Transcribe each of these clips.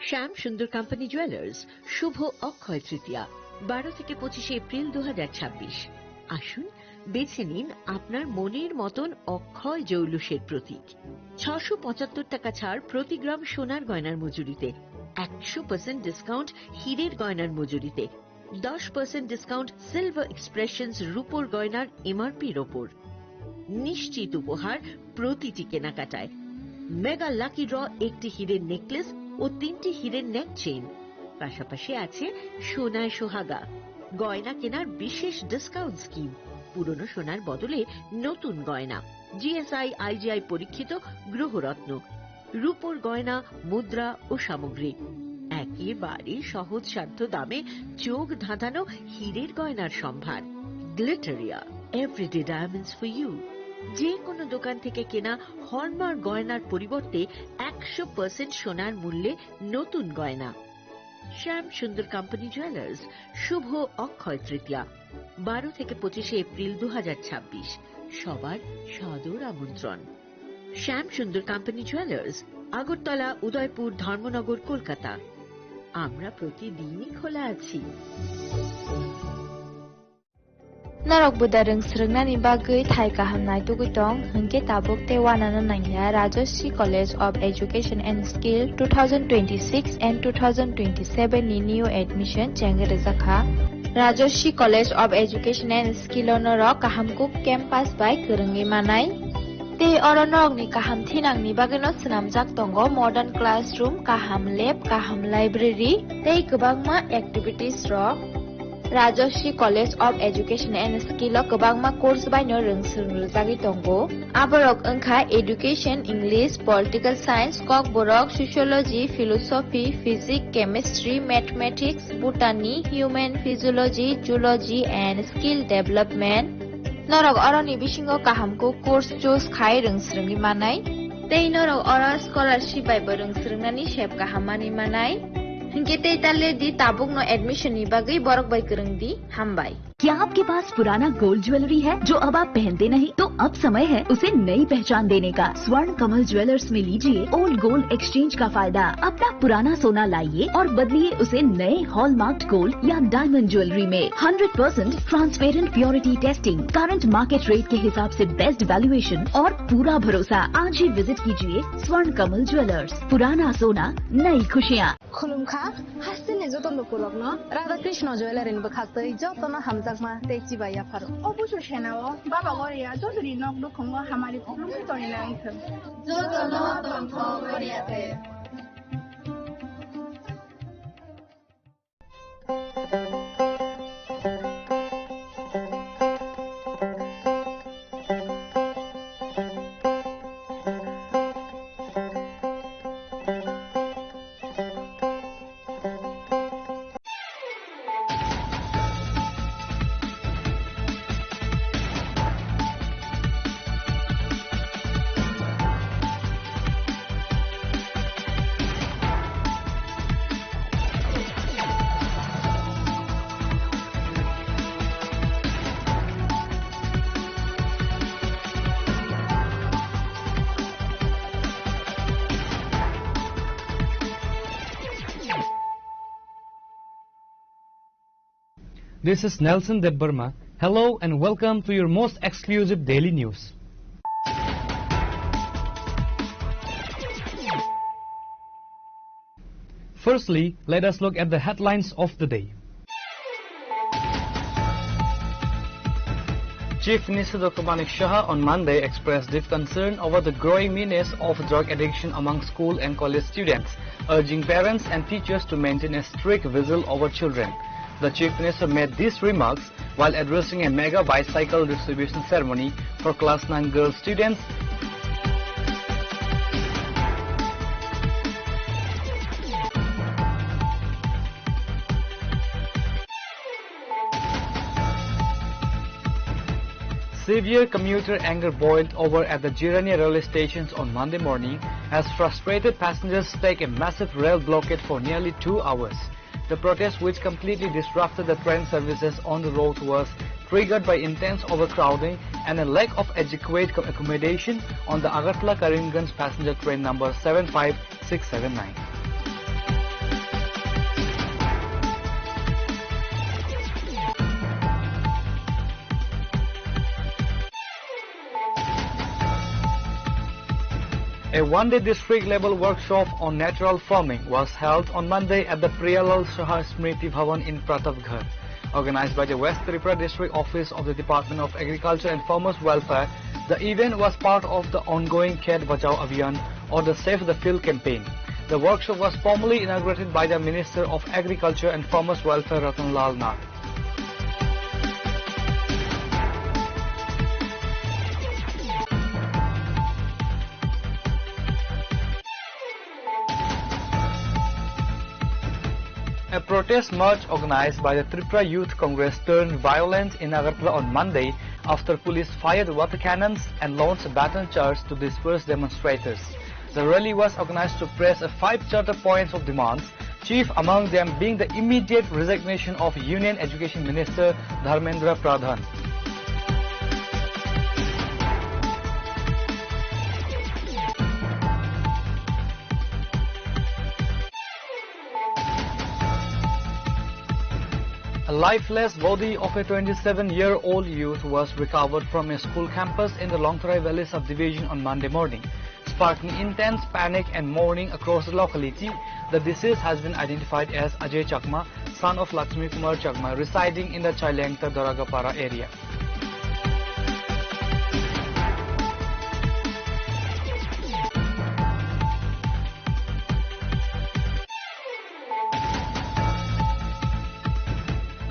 শ্যাম সুন্দর company jewellers শুভ অক্ষয় তৃতীয়া 12 থেকে 25 April 2026। আসুন বেছে নিন আপনার মনের মতন অক্ষয় জৌলুসের প্রতীক। 675 টাকা ছাড় প্রতি গ্রাম সোনার গয়নার মজুরিতে, 100% ডিসকাউন্ট হীরের গয়নার মজুরিতে, 10% ডিসকাউন্ট সিলভার এক্সপ্রেশনস রূপোর গয়নার এমআরপির ওপর। নিশ্চিত উপহার প্রতিটি কেনাকাটায়। মেগা লাকি ড্র একটি হীরের নেকলেস ও 3টি হীরের নেক চেইন। পাশাপাশি আছে সোনায় সোহাগা গয়না কেনার বিশেষ ডিসকাউন্ট স্কিম। পুরনো সোনার বদলে নতুন গয়না, জিএসআই আইজিআই পরীক্ষিত গ্রহরত্ন, রূপোর গয়না, মুদ্রা ও সামগ্রী। একেবারে সহজসাধ্য দামে চোখ ধাঁধানো হীরের গয়নার সম্ভার। Glitteria, everyday diamonds for you. যে কোনো দোকান থেকে কেনা হলমার্ক গয়নার পরিবর্তে 100% সোনার মূল্যে নতুন গয়না। শ্যাম সুন্দর কোম্পানি জুয়েলার্স শুভ অক্ষয় তৃতীয়া 12 থেকে 25 এপ্রিল 2026। সবার সাদর আমন্ত্রণ। শ্যাম সুন্দর কোম্পানি জুয়েলার্স, আগরতলা, উদয়পুর, ধর্মনগর, কলকাতা। আমরা প্রতিদিনই খোলা আছি। Narok budareng srengna ni bagui thai kahamnai tugitong hengke tabuk te wanana nangya Rajoshi College of Education and Skill 2026 and 2027 ni new admission chengre zakha Rajoshi College of Education and Skill onoro kahamkuk campus by kerengi manai te oronok ni kaham thinang ni bagino snamjak tongo modern classroom, kaham lab, kaham library tei kwbangma activities ro Rajoshi College of Education and Skill o kwbangma course baino rungsrungjagi tongo. Aborok wngkha Education, English, Political Science, Kok Borok, Sociology, Philosophy, Physics, Chemistry, Mathematics, Botany, Human Physiology, Zoology and Skill Development. Norok oroni bisingo kahamko course choose khai rungsrungi manai. Tei norok oro scholarship bai bo rungsrungnani sep kahamani manai. Hinge ताले दी Tabuk no admission नि बागै बरक by करंग दी हम by. क्या आपके पास पुराना gold jewellery है जो अब आप पहनते नहीं? तो अब समय है उसे नई पहचान देने का। स्वर्ण कमल ज्वेलर्स में लीजिए ओल्ड गोल्ड एक्सचेंज का फायदा। अपना पुराना सोना लाइए और बदलिए उसे नए हॉलमार्क्ड गोल्ड या डायमंड ज्वेलरी में। 100% transparent purity testing, current market rate के हिसाब से बेस्ट वैल्यूएशन और पूरा भरोसा। आज ही विजिट कीजिए स्वर्ण कमल ज्वेलर्स। पुराना सोना, नई खुशियाँ। खुलुमखा हासिने जतन पुलक न राधा कृष्ण ज्वेलरी बखासै जतन हामजाकमा तेची बाया फारो अबुसु सेनाव बाबा गरिया जतरी नक दुखंग हमारी खुलुमखै तरिना इथन जतन तन्थ गरियाते। This is Nelson Debbarma. Hello and welcome to your most exclusive daily news. Firstly, let us look at the headlines of the day. Chief Minister Dr. Manik Shah on Monday expressed deep concern over the growing menace of drug addiction among school and college students, urging parents and teachers to maintain a strict vigil over children. The Chief Minister made these remarks while addressing a mega bicycle distribution ceremony for Class 9 girl students. Severe commuter anger boiled over at the Jirania railway stations on Monday morning as frustrated passengers take a massive rail blockade for nearly 2 hours. The protest, which completely disrupted the train services on the road, was triggered by intense overcrowding and a lack of adequate accommodation on the Agartala-Karimganj passenger train number 75679. A one-day district-level workshop on natural farming was held on Monday at the Priyalal Shah Smriti Bhavan in Pratapgarh. Organized by the West Tripura District Office of the Department of Agriculture and Farmers Welfare, the event was part of the ongoing Khet Bachao Abhiyan or the Save the Field campaign. The workshop was formally inaugurated by the Minister of Agriculture and Farmers Welfare Ratan Lal Nath. A protest march organized by the Tripura Youth Congress turned violent in Agartala on Monday after police fired water cannons and launched a baton charge to disperse demonstrators. The rally was organized to press 5 charter points of demands, chief among them being the immediate resignation of Union Education Minister Dharmendra Pradhan. A lifeless body of a 27-year-old youth was recovered from a school campus in the Longtharai Valley subdivision on Monday morning, sparking intense panic and mourning across the locality. The deceased has been identified as Ajay Chakma, son of Lakshmi Kumar Chakma, residing in the Chailengta Doragapara area.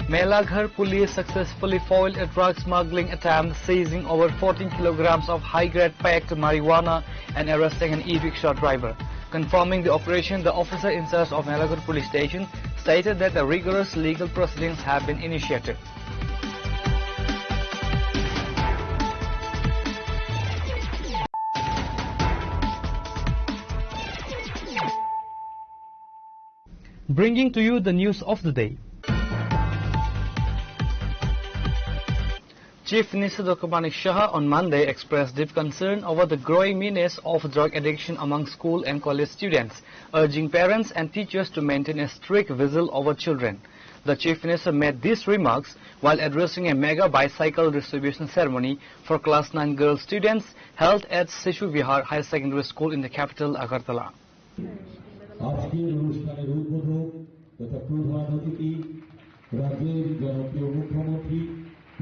Melaghar police successfully foiled a drug smuggling attempt, seizing over 14 kilograms of high-grade packed marijuana and arresting an e-rickshaw driver. Confirming the operation, the officer in charge of Melaghar police station stated that the rigorous legal proceedings have been initiated. Bringing to you the news of the day. Chief Minister Dr. Manik Shah on Monday expressed deep concern over the growing menace of drug addiction among school and college students, urging parents and teachers to maintain a strict vigil over children. The Chief Minister made these remarks while addressing a mega bicycle distribution ceremony for Class 9 girl students held at Sishu Vihar High Secondary School in the capital, Agartala.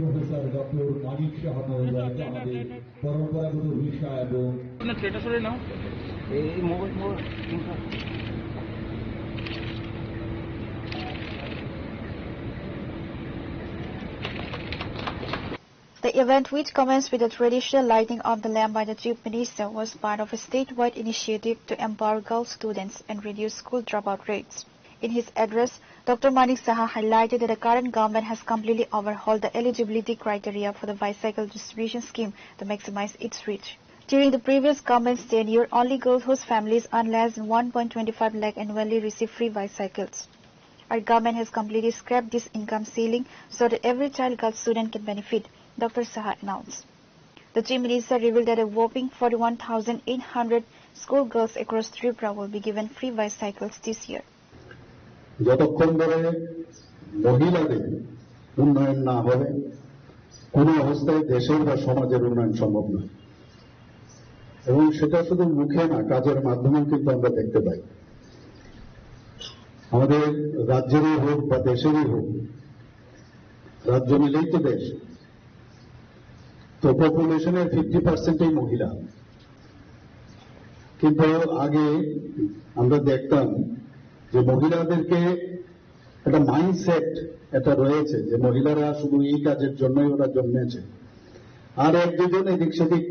Professor doctor Manik Shah মহোদয়কে আমাদের পরম্পরাগত visa এবং The event, which commenced with the traditional lighting of the lamp by the Chief Minister, was part of a statewide initiative to empower girl students and reduce school dropout rates. In his address, Dr. Manik Saha highlighted that the current government has completely overhauled the eligibility criteria for the bicycle distribution scheme to maximize its reach. During the previous government's tenure, only girls whose families earn less than 1.25 lakh annually receive free bicycles. Our government has completely scrapped this income ceiling so that every child girl student can benefit, Dr. Saha announced. The Chief Minister revealed that a whopping 41,800 school girls across Tripura will be given free bicycles this year. যতক্ষণ ধরে মহিলাদের উন্নয়ন না হবে কোন অবস্থায় দেশের বা সমাজের উন্নয়ন সম্ভব নয় এবং সেটা শুধু মুখে না কাজের মাধ্যমেও কিন্তু আমরা দেখতে পাই আমাদের রাজ্যেরই হোক বা দেশেরই হোক রাজ্য মিলেই তো দেশ তো পপুলেশনের 50%ই মহিলা কিন্তু আগে আমরা দেখতাম যে মহিলাদেরকে একটা মাইন্ডসেট এটা রয়েছে যে মহিলারা শুধু এই কাজের জন্যই ওরা জন্মেছে আর এক দুজন এদিক সেদিক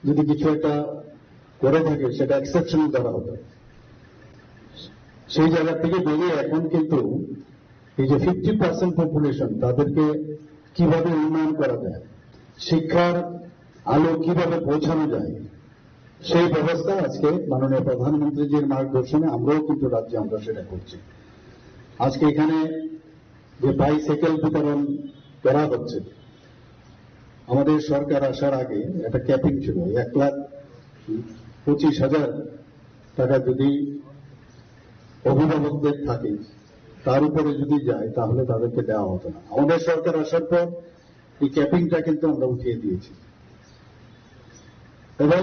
যদি কিছু একটা করে থাকে সেটা এক্সেপশন ধরা হবে সেই জায়গা থেকে বেরিয়ে এখন কিন্তু এই যে 50% পপুলেশন তাদেরকে কিভাবে উন্নয়ন করা যায় শিক্ষার আলো কিভাবে পৌঁছানো যায় সেই ব্যবস্থা আজকে মাননীয় প্রধানমন্ত্রীজির মার্গদর্শনে আমরাও কিন্তু রাজ্যে আমরা সেটা করছি আজকে এখানে যে বাইসাইকেল বিতরণ করা হচ্ছে আমাদের সরকার আসার আগে একটা ক্যাপিং ছিল 1,25,000 টাকা যদি অভিভাবকদের থাকে তার উপরে যদি যায় তাহলে তাদেরকে দেওয়া হতো না আমাদের সরকার আসার পর এই ক্যাপিংটা কিন্তু আমরা উঠিয়ে দিয়েছি এবং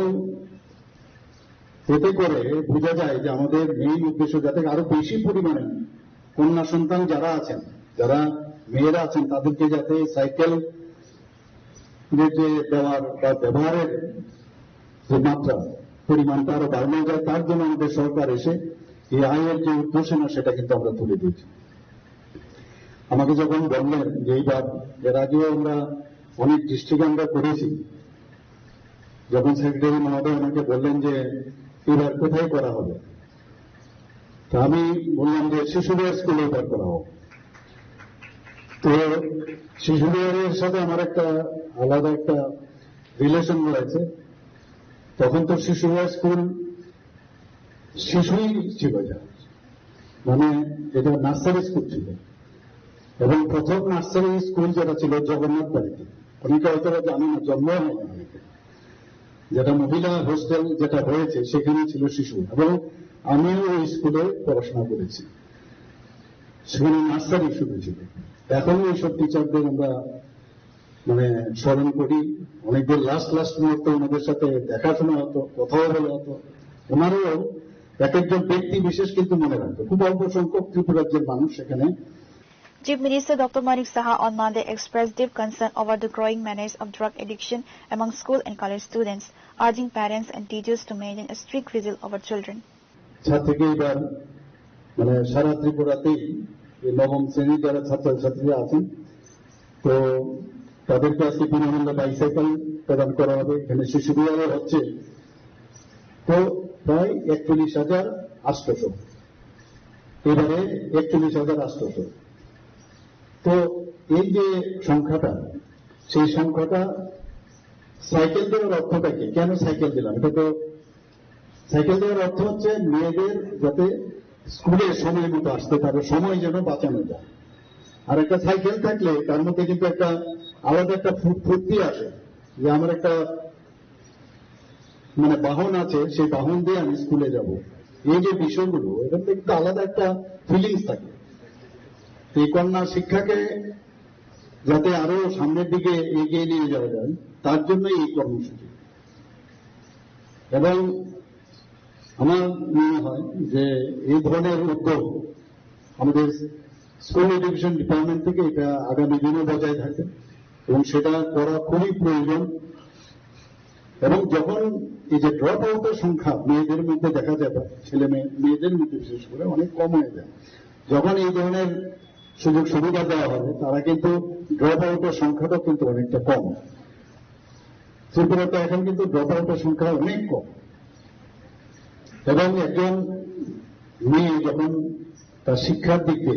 এতে করে বোঝা যায় যে আমাদের মেইন উদ্দেশ্য যাতে আরো বেশি পরিমাণে কন্যা সন্তান যারা আছেন, যারা মেয়েরা আছেন, তাদেরকে যাতে সাইকেল যে দেওয়ার বা ব্যবহারের যে মাত্রা পরিমাণটা আরো বাড়ানো যায়, তার জন্য আমাদের সরকার এসে এই আয়ের যে উদ্ঘোষণা সেটা কিন্তু আমরা তুলে দিয়েছি। আমাকে যখন বললেন যে এইবার, এর আগেও আমরা অনেক ডিস্ট্রিক্ট আমরা করেছি, যখন সেক্রেটারি মহোদয় আমাকে বললেন যে এবার কোথায় করা হবে, তা আমি বললাম যে শিশুদের স্কুলে এবার করা হোক। তো শিশুদের সাথে আমার একটা আলাদা একটা রিলেশন রয়েছে। তখন তো শিশুদের স্কুল শিশুই ছিল, মানে এটা নার্সারি স্কুল ছিল, এবং প্রথম নার্সারি স্কুল যেটা ছিল জগন্নাথ বাড়িতে, অনেকে হয়তো জানে না, জন্ম হয় না অনেকে, যেটা মহিলা হোস্টেল যেটা হয়েছে সেখানে ছিল শিশু, এবং আমিও ওই স্কুলে পড়াশোনা করেছি, সেখানে নার্সারি শুরু ছিল। এখনো এইসব টিচারদের আমরা মানে স্মরণ করি, অনেকদিন লাস্ট মুহূর্তে ওনাদের সাথে দেখাশোনা হতো, কথাও বলা হতো, ওনারও এক একজন ব্যক্তি বিশেষ কিন্তু মনে রাখতো। খুব অল্প সংখ্যক ত্রিপুরাজ্যের মানুষ সেখানে। Chief Minister Dr. Manik Saha on Monday expressed deep concern over the growing menace of drug addiction among school and college students, urging parents and teachers to maintain a strict vigil over children. থেকে এবার মানে সারা ত্রিপুরাতেই নবম শ্রেণীর যারা ছাত্রছাত্রীরা আছেন, তো তাদেরকে আজকে বিনামূল্যে বাইসাইকেল প্রদান করা হবে। এখানে শিশু বিহারে হচ্ছে তো প্রায় 41,800, এবারে 41,800। তো এই যে সংখ্যাটা, সেই সংখ্যাটা সাইকেল দেওয়ার অর্থটা কি, কেন সাইকেল দিলাম, এটা তো সাইকেল দেওয়ার অর্থ হচ্ছে মেয়েদের যাতে স্কুলে সময় মতো আসতে পারে, সময় যেন বাঁচানো যায়। আর একটা সাইকেল থাকলে তার মধ্যে কিন্তু একটা আলাদা একটা ফুর্তি আসে, যে আমার একটা মানে বাহন আছে, সেই বাহন দিয়ে আমি স্কুলে যাব। এই যে বিষয়গুলো, এটার মধ্যে কিন্তু আলাদা একটা ফিলিংস থাকে। এই কন্যা শিক্ষাকে যাতে আরো সামনের দিকে এগিয়ে নিয়ে যাওয়া যায়, তার জন্য এই কর্মসূচি। এবং আমার মনে হয় যে এই ধরনের উদ্যোগ আমাদের স্কুল এডুকেশন ডিপার্টমেন্ট থেকে এটা আগামী দিনে বজায় থাকে, এবং সেটা করা খুবই প্রয়োজন। এবং যখন এই যে ড্রপ আউটের সংখ্যা মেয়েদের মধ্যে দেখা যাবে, ছেলে মেয়েদের মধ্যে বিশেষ করে অনেক কম হয়ে যায়, যখন এই ধরনের সুযোগ সুবিধা দেওয়া হবে, তারা কিন্তু ড্রপ আউটের সংখ্যাটা কিন্তু অনেকটা কম। ত্রিপুরাতে এখন কিন্তু ড্রপ আউটের সংখ্যা অনেক কম। এবং একজন মেয়ে যখন তার শিক্ষার দিকে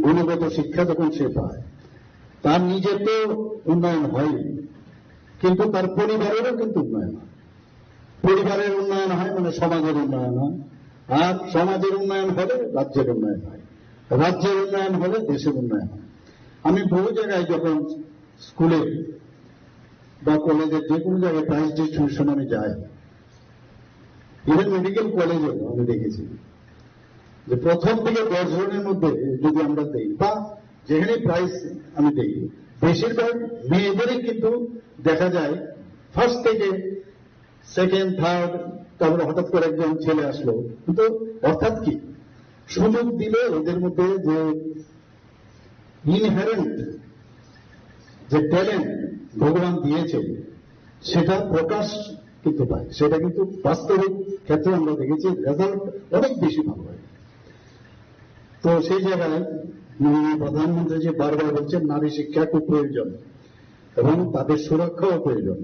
গুণগত শিক্ষা যখন সে পায়, তার নিজের তো উন্নয়ন হয়, কিন্তু তার পরিবারেরও কিন্তু উন্নয়ন হয়। পরিবারের উন্নয়ন হয় মানে সমাজের উন্নয়ন হয়, আর সমাজের উন্নয়ন হলে রাজ্যের উন্নয়ন হয়, রাজ্যের উন্নয়ন হলে দেশের উন্নয়ন হয়। আমি বহু জায়গায় যখন স্কুলে বা কলেজের যে কোনো জায়গায় প্রাইজ ডিস্ট্রিবিউশন আমি যাই, ইভেন মেডিকেল কলেজেও আমি দেখেছি যে প্রথম থেকে 10 জনের মধ্যে যদি আমরা দেই বা যেখানে প্রাইজ আমি দেই, বেশিরভাগ মেয়েদেরই কিন্তু দেখা যায় ফার্স্ট থেকে সেকেন্ড, থার্ড, তারপরে হঠাৎ করে একজন ছেলে আসলো। কিন্তু অর্থাৎ কি, সুযোগ দিলে ওদের মধ্যে যে ইনহেরেন্ট যে ট্যালেন্ট ভগবান দিয়েছে সেটা প্রকাশ কিন্তু পায়, সেটা কিন্তু বাস্তবিক ক্ষেত্রে আমরা দেখেছি রেজাল্ট অনেক বেশি ভালো হয়। তো সেই জায়গায় প্রধানমন্ত্রী যে বারবার বলছেন নারী শিক্ষা খুব প্রয়োজন, এবং তাদের সুরক্ষাও প্রয়োজন,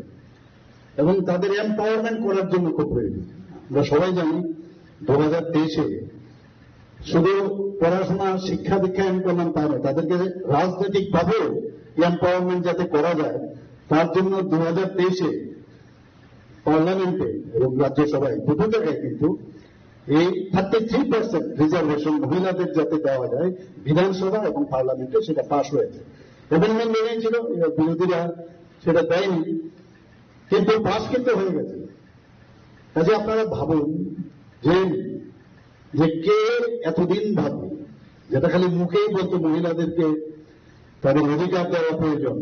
এবং তাদের এম্পাওয়ারমেন্ট করার জন্য খুব প্রয়োজন। আমরা সবাই জানি 2023-এ শুধু পড়াশোনা শিক্ষা দীক্ষা এমন তা নয়, তাদেরকে রাজনৈতিকভাবেও এম্পাওয়ারমেন্ট যাতে করা যায়, তার জন্য 2023-এ পার্লামেন্টে এবং রাজ্যসভায় দুটো জায়গায় কিন্তু এই 33% রিজার্ভেশন মহিলাদের যাতে দেওয়া যায় বিধানসভা এবং পার্লামেন্টে, সেটা পাশ হয়েছে। অ্যামেন্ডমেন্ট এনেছিল, বিরোধীরা সেটা দেয়নি, কিন্তু পাশ কিন্তু হয়ে গেছে। কাজে আপনারা ভাবুন যে কে এতদিন ভাববে, যেটা খালি মুখেই বলতো মহিলাদেরকে তাদের অধিকার দেওয়া প্রয়োজন,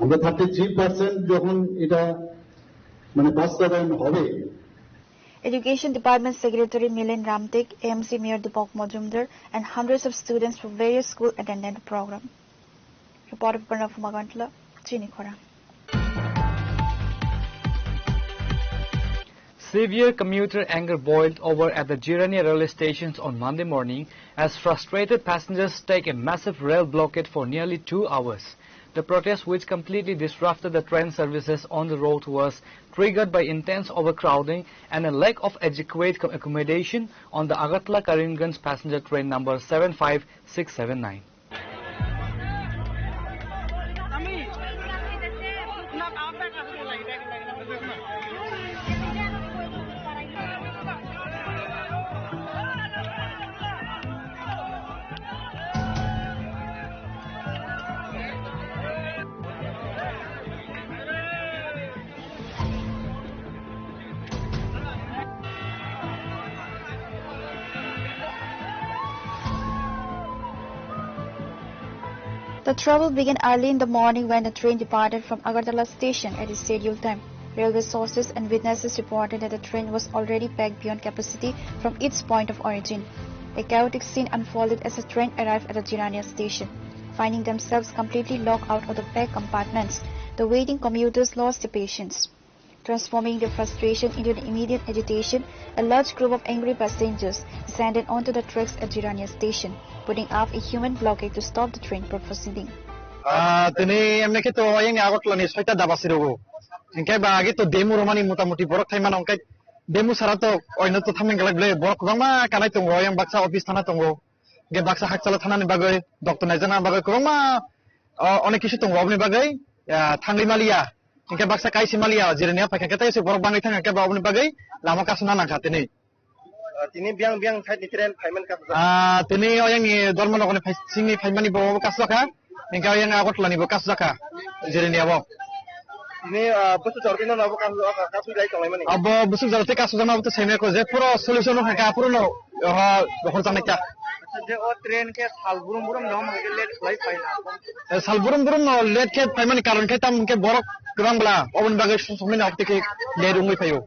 আমরা 33% যখন এটা মানে বাস্তবায়ন হবে। Education Department Secretary Milind Ramtik, AMC Mayor Deepak Majumdar, and hundreds of students from various schools attended the program. Reporter Pranav Magantla, Chinikhora. Severe commuter anger boiled over at the Jirania railway stations on Monday morning as frustrated passengers stake a massive rail blockade for nearly 2 hours. The protest, which completely disrupted the train services on the road, was triggered by intense overcrowding and a lack of adequate accommodation on the Agartala-Karimganj passenger train number 75679. The trouble began early in the morning when the train departed from Agartala station at its scheduled time. Railway sources and witnesses reported that the train was already packed beyond capacity from its point of origin. A chaotic scene unfolded as the train arrived at the Jirania station. Finding themselves completely locked out of the packed compartments, the waiting commuters lost their patience. Transforming their frustration into an immediate agitation, a large group of angry passengers descended onto the tracks at Jirania station, putting up a human blockade to stop the train from proceeding. Tini emne ke to yang Agartala ni soita dabasirugo. Engkai bagi to demo romani muta-muti borok thaiman engkai demo sarato oino to thameng galagle borok kubangma kanai tongo yang baksa office thana tongo. Engkai baksa hakchala thana ni bagai Dr. Naizana bagai kubangma onek kisu tongo obni bagai thangli malia. Engkai baksa kaisi malia Jirania pakai kata isi borok bangai thang engkai obni bagai lama kasuna nangka tini. Tini biang fight ni tren payment ka. Tini yang ni dorman okone singi payment ni bawa kasaka. Engkai yang Agartala ni bawa kasaka Jirania bawa. Ini busuk jorti no nabu kasu dai tong lemani. Abo busuk jorti kasu jama betul seme ko je puro solution ha ka puro no dokor jane ka. Je o train ke salburum dom ha let flight paina. Salburum no let ke paimani karon ke tam ke borok kurang bla obon bagai sumini opti ke lerungui payo.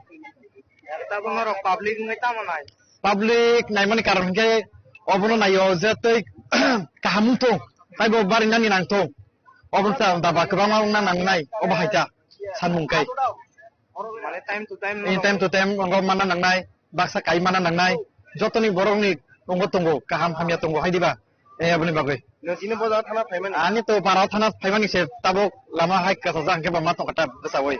Ta bonoro public ngai tamanai. Public naimani karon ke obono nayo je tei kahamuto tai bo bari nani nang to. Obon ta da ba kurang nang nai obahaita. Sanmungkai. Mane time to time. In time to time, anggo mana nangnai, baksa kai mana nangnai. Jotoni borong ni tunggu tunggu, kaham hamya tunggu. Hai diba? Abni bagai. Sini boda thana payment. Ani to parau thana payment ni se tabok lama hai kata jang ke bama tong kata besawai.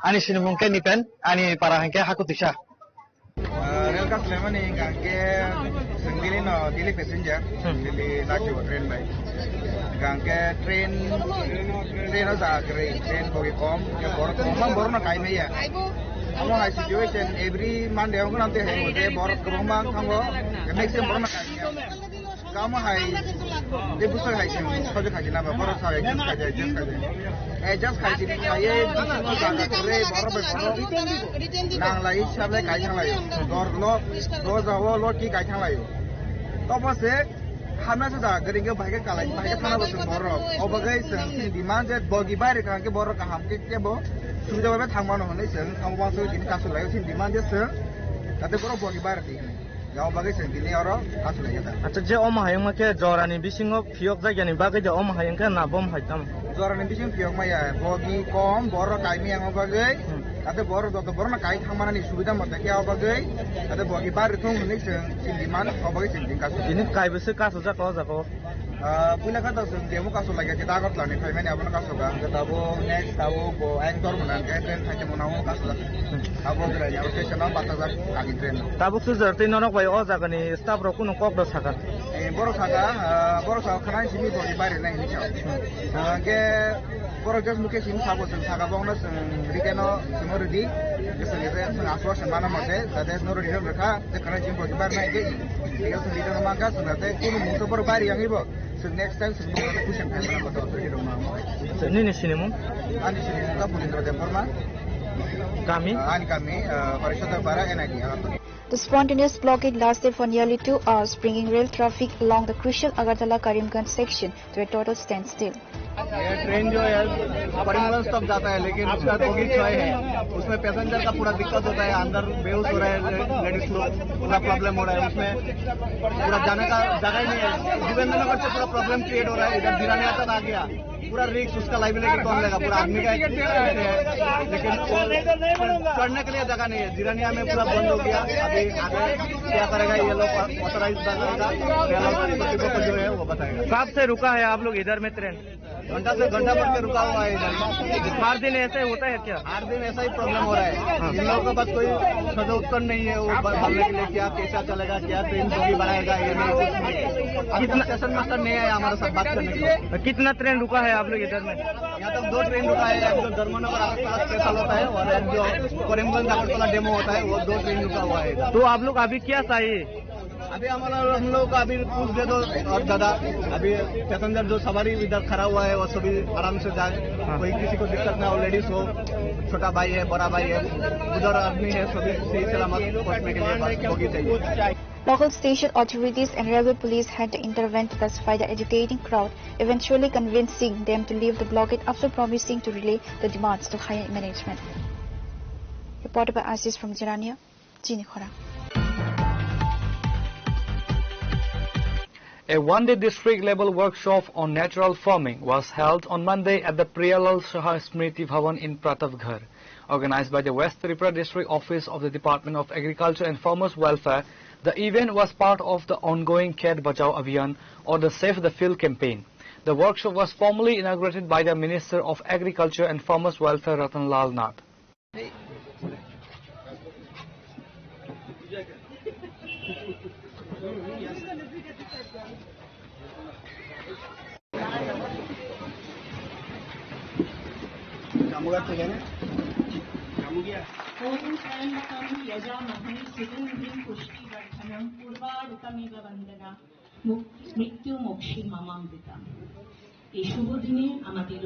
Ani sini mungkin ni pen, ani para hangke haku tisha. Rel ka lemani ngangke sendiri no daily passenger, daily laju train bai. Gangke train aja kere train bogi kom ya bor na kai me ya amo hai situation every Monday ko nante hai hote bor komang thango maximum bor na kai kam hai de busar hai chen sojo khai na bor sa hai just khai din ye no jaga kore bor be bor nang lai sab lai kai thang lai dor lo jawo lo ki kai thang lai to bose Hamna sudah geringe bagai kalai bagai thana bosung borok obagai seng demand jet bogi bare kan ke borok kaham ke bo sudah babe thangmano honai seng amwang so din kasul lai sin demand jet seng tate borok bogi bare ti ya obagai seng dini oro kasul lai ta acha je om hayang ma ke jorani bisingo phiok jagani bagai je om hayang ke na bom haitam jorani bising phiok ma ya bogi kom borok kai mi ang obagai tate borok to borok na kai thangmana ni subida mate ke obagai tate bogi bare thong honai seng sin demand obagai seng din kasul ini kai bese kasu jako Pila kata sung demo kasus lagi kita Agartala ni payment apa nak kasus kan? Kita next tahu bo anchor mana kan train hanya mau kasus lagi. Abo berani apa station apa batas kaki train. Tabu sudah train orang bayi oh jaga ni staff roku nung kok dos sakan. Borok saga kerana sini bo di bari lain ni cakap. Ke borok jas mungkin sini sabo sung saga bong nas rikeno semua ready. Keseng itu sung aswa semana mate. Tadi semua ready mereka. Kerana sini bo di bari lain ke. Dia sung di dalam mangga sung nanti kuno musuh baru bari yang ibu. So next time sebelum kita pusing kan mana betul di rumah. Ini ni sini mu? Ani sini kita pulin roda forma. Kami? Kami, Parishad Bara NID. The spontaneous blockade lasted for nearly 2 hours, bringing rail traffic along the crucial Agartala-Karimganj section to a total standstill. ये train जो है करीमगंज तक जाता है, लेकिन उसका bogie 6 है, उसमें पैसेंजर का पूरा दिक्कत होता है, अंदर बेहोश हो रहा है लेडीज लोग, पूरा प्रॉब्लम हो रहा है, उसमें पूरा जाने का जगह ही नहीं है। देवेंद्रनगर से पूरा प्रॉब्लम क्रिएट हो रहा है, इधर जिरानिया तक आ गया, पूरा रिक्स उसका लाइबिलिटी कौन लेगा, पूरा आदमी का है, लेकिन चढ़ने के लिए जगह नहीं है। जिरानिया में पूरा बंद हो गया, अभी आगे क्या करेगा ये लोग ऑथराइज करेगा, जो है वो बताएगा। कब से रुका है आप लोग इधर में ट्रेन? घंटा से घंटा भर के रुका हुआ है इधर। हर दिन ऐसे होता है क्या? हर दिन ऐसा ही प्रॉब्लम हो रहा है। इन लोगों के पास कोई सदो उत्तर नहीं है, वो बोलने के लिए क्या कैसा चलेगा, क्या ट्रेन बोगी बढ़ाएगा, ये नहीं। कितना स्टेशन मास्टर नहीं है हमारे साथ बात करने के लिए। कितना ट्रेन रुका है आप लोग इधर में? यहाँ तक 2 ट्रेन रुका है, एक जो धर्मनगर आगरतला स्पेशल होता है और एक जो करीमगंज आगरतला डेमो होता है, वो 2 ट्रेन रुका हुआ है। तो आप लोग अभी क्या चाहिए? अभी हम लोग अभी कुछ दे दो और दादा, अभी पैसेंजर जो सवारी इधर खड़ा हुआ है वो सभी आराम से जाए, कोई किसी को दिक्कत ना हो, लेडीज हो, छोटा भाई है, बड़ा भाई है, उधर आदमी है, सभी सही सलामत पहुंचने के लिए होगी चाहिए। Local station authorities and railway police had to intervene to pacify the agitating crowd, eventually convincing them to leave the blockade after promising to relay the demands to higher management. Reported by Aziz from Jirania, Jini Khora. A one-day district-level workshop on natural farming was held on Monday at the Priyalal Shah Smriti Bhavan in Pratapgarh. Organized by the West Tripura District Office of the Department of Agriculture and Farmers Welfare, the event was part of the ongoing Khet Bachao Abhiyan or the Save the Field campaign. The workshop was formally inaugurated by the Minister of Agriculture and Farmers Welfare Ratan Lal Nath. ओम त्र्यंबकं यजामहे सुगन्धिं पुष्टिवर्धनं पूर्वारुकमिव वन्दना মৃত্যুমোক্ষীমামৃতাম। এই শুভ দিনে আমাদের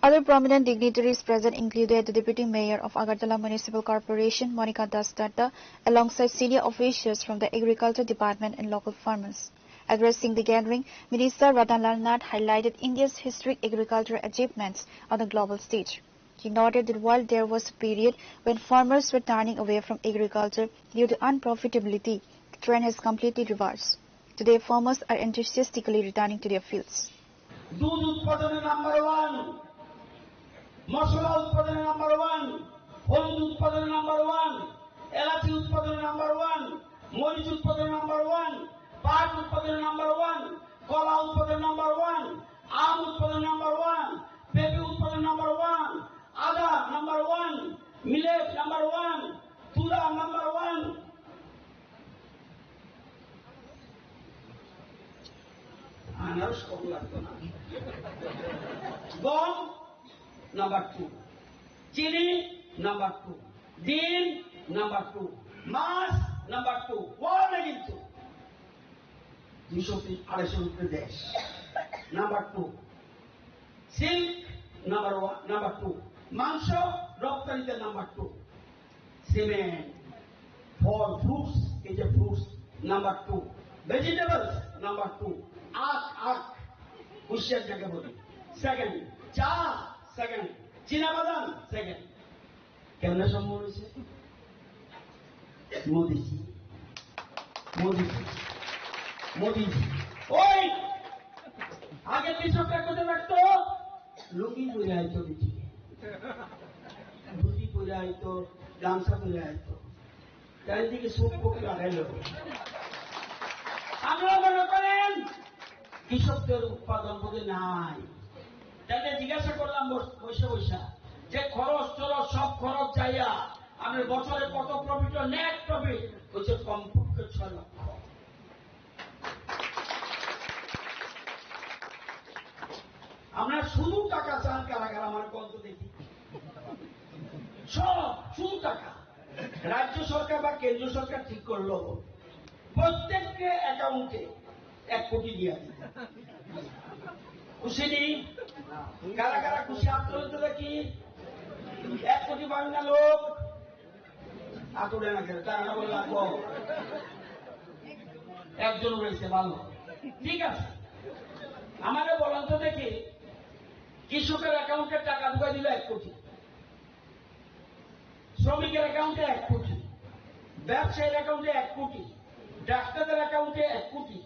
Other prominent dignitaries present included the Deputy Mayor of Agartala Municipal Corporation, Monica Das Datta, alongside senior officials from the Agriculture Department and local farmers. Addressing the gathering, Minister Ratan Lal Nath highlighted India's historic agricultural achievements on the global stage. He noted that while there was a period when farmers were turning away from agriculture due to unprofitability, the trend has completely reversed. Today, farmers are enthusiastically returning to their fields. দুধ উৎপাদনে number 1, মশলা উৎপাদনে number 1, হলুদ উৎপাদনে number 1, এলাচি উৎপাদনে number 1, মরিচ উৎপাদনে number 1, পাট উৎপাদনে নাম্বার 1, কলা উৎপাদনে নাম্বার 1, আম উৎপাদনে নাম্বার 1, পেঁপে উৎপাদনে নাম্বার 1, আদা নাম্বার 1, মিলেট নাম্বার 1, তুলা নাম্বার 1। আনারস কম লাগতো না। গম নাম্বার 2, চিনি নাম্বার 2, ডিম নাম্বার 2, মাছ নাম্বার 2, ওয়ার্ল্ডে কিন্তু 200-250 দেশ নাম্বার 2, সিল্ক নাম্বার 1 নাম্বার 2, মাংস রপ্তানিতে নাম্বার 2, সিমেন্ট, ফল ফ্রুটস এই যে ফ্রুটস নাম্বার 2, ভেজিটেবলস নাম্বার 2, আখ কুশিয়ার যাকে বলি সেকেন্ড, চা সেকেন্ড, চীনাবাদাম সেকেন্ড। কেমনে সম্ভব হয়েছে? মোদিজি মোদিজি মোদিজি ওই আগে কৃষকরা কোথায় রাখতো? লুঙ্গি পরে আইতো, ধুতি পরে আইতো, গামছা পরে আইতো, চারিদিকে সুপ পোক লাগাইল। আমরা মনে করেন কৃষকদের উৎপাদন বোধে নাই। তাকে জিজ্ঞাসা করলাম বৈশা বৈশা যে খরচ টরচ সব খরচ চাইয়া আমরা বছরে কত প্রফিট, নেট প্রফিট হচ্ছে কমপক্ষে 6 লক্ষ। আমরা শুধু টাকা চান কারাগার, আমার কত দেখি সব শুধু টাকা। রাজ্য সরকার বা কেন্দ্র সরকার ঠিক করলো প্রত্যেককে অ্যাকাউন্টে 1 কোটি দিয়ে দিতে। খুশি নেই? কারা কারা খুশি? আত্মহত্যা দেখি 1 কোটি বাংলা লোক আতুরে না খেলে টাকা বলে লাগবো, একজন রয়েছে ভালো, ঠিক আছে। আমাদের বলেন তো দেখি, কৃষকের অ্যাকাউন্টে টাকা ঢুকাই দিল 1 কোটি, শ্রমিকের অ্যাকাউন্টে 1 কোটি, ব্যবসায়ীর অ্যাকাউন্টে 1 কোটি, ডাক্তারদের অ্যাকাউন্টে 1 কোটি,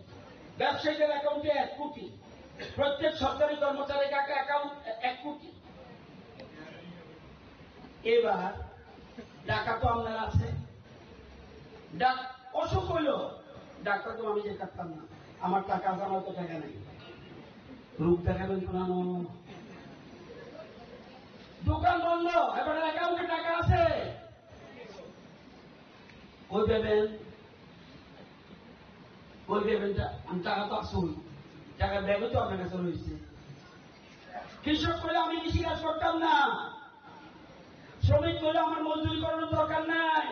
ব্যবসায়ীদের অ্যাকাউন্টে 1 কোটি, প্রত্যেক সরকারি কর্মচারীর অ্যাকাউন্ট 1 কোটি। এবার টাকা তো আপনার আছে, অসুখ হইল, ডাক্তার তো আমি যে কাটতাম না, আমার টাকা আছে, আমার তো টাকা নেই, রোগ দেখাবেন পুরানো, দোকান বন্ধ, এবার অ্যাকাউন্টে টাকা আছে, কই দেবেন? কই দেবেন? আমি টাকা তো আসুন, টাকা ব্যাগও তো আপনার কাছে রয়েছে। কৃষক করলে আমি কৃষি কাজ করতাম না, শ্রমিক করলে আমার মজদুরি করানোর দরকার নাই,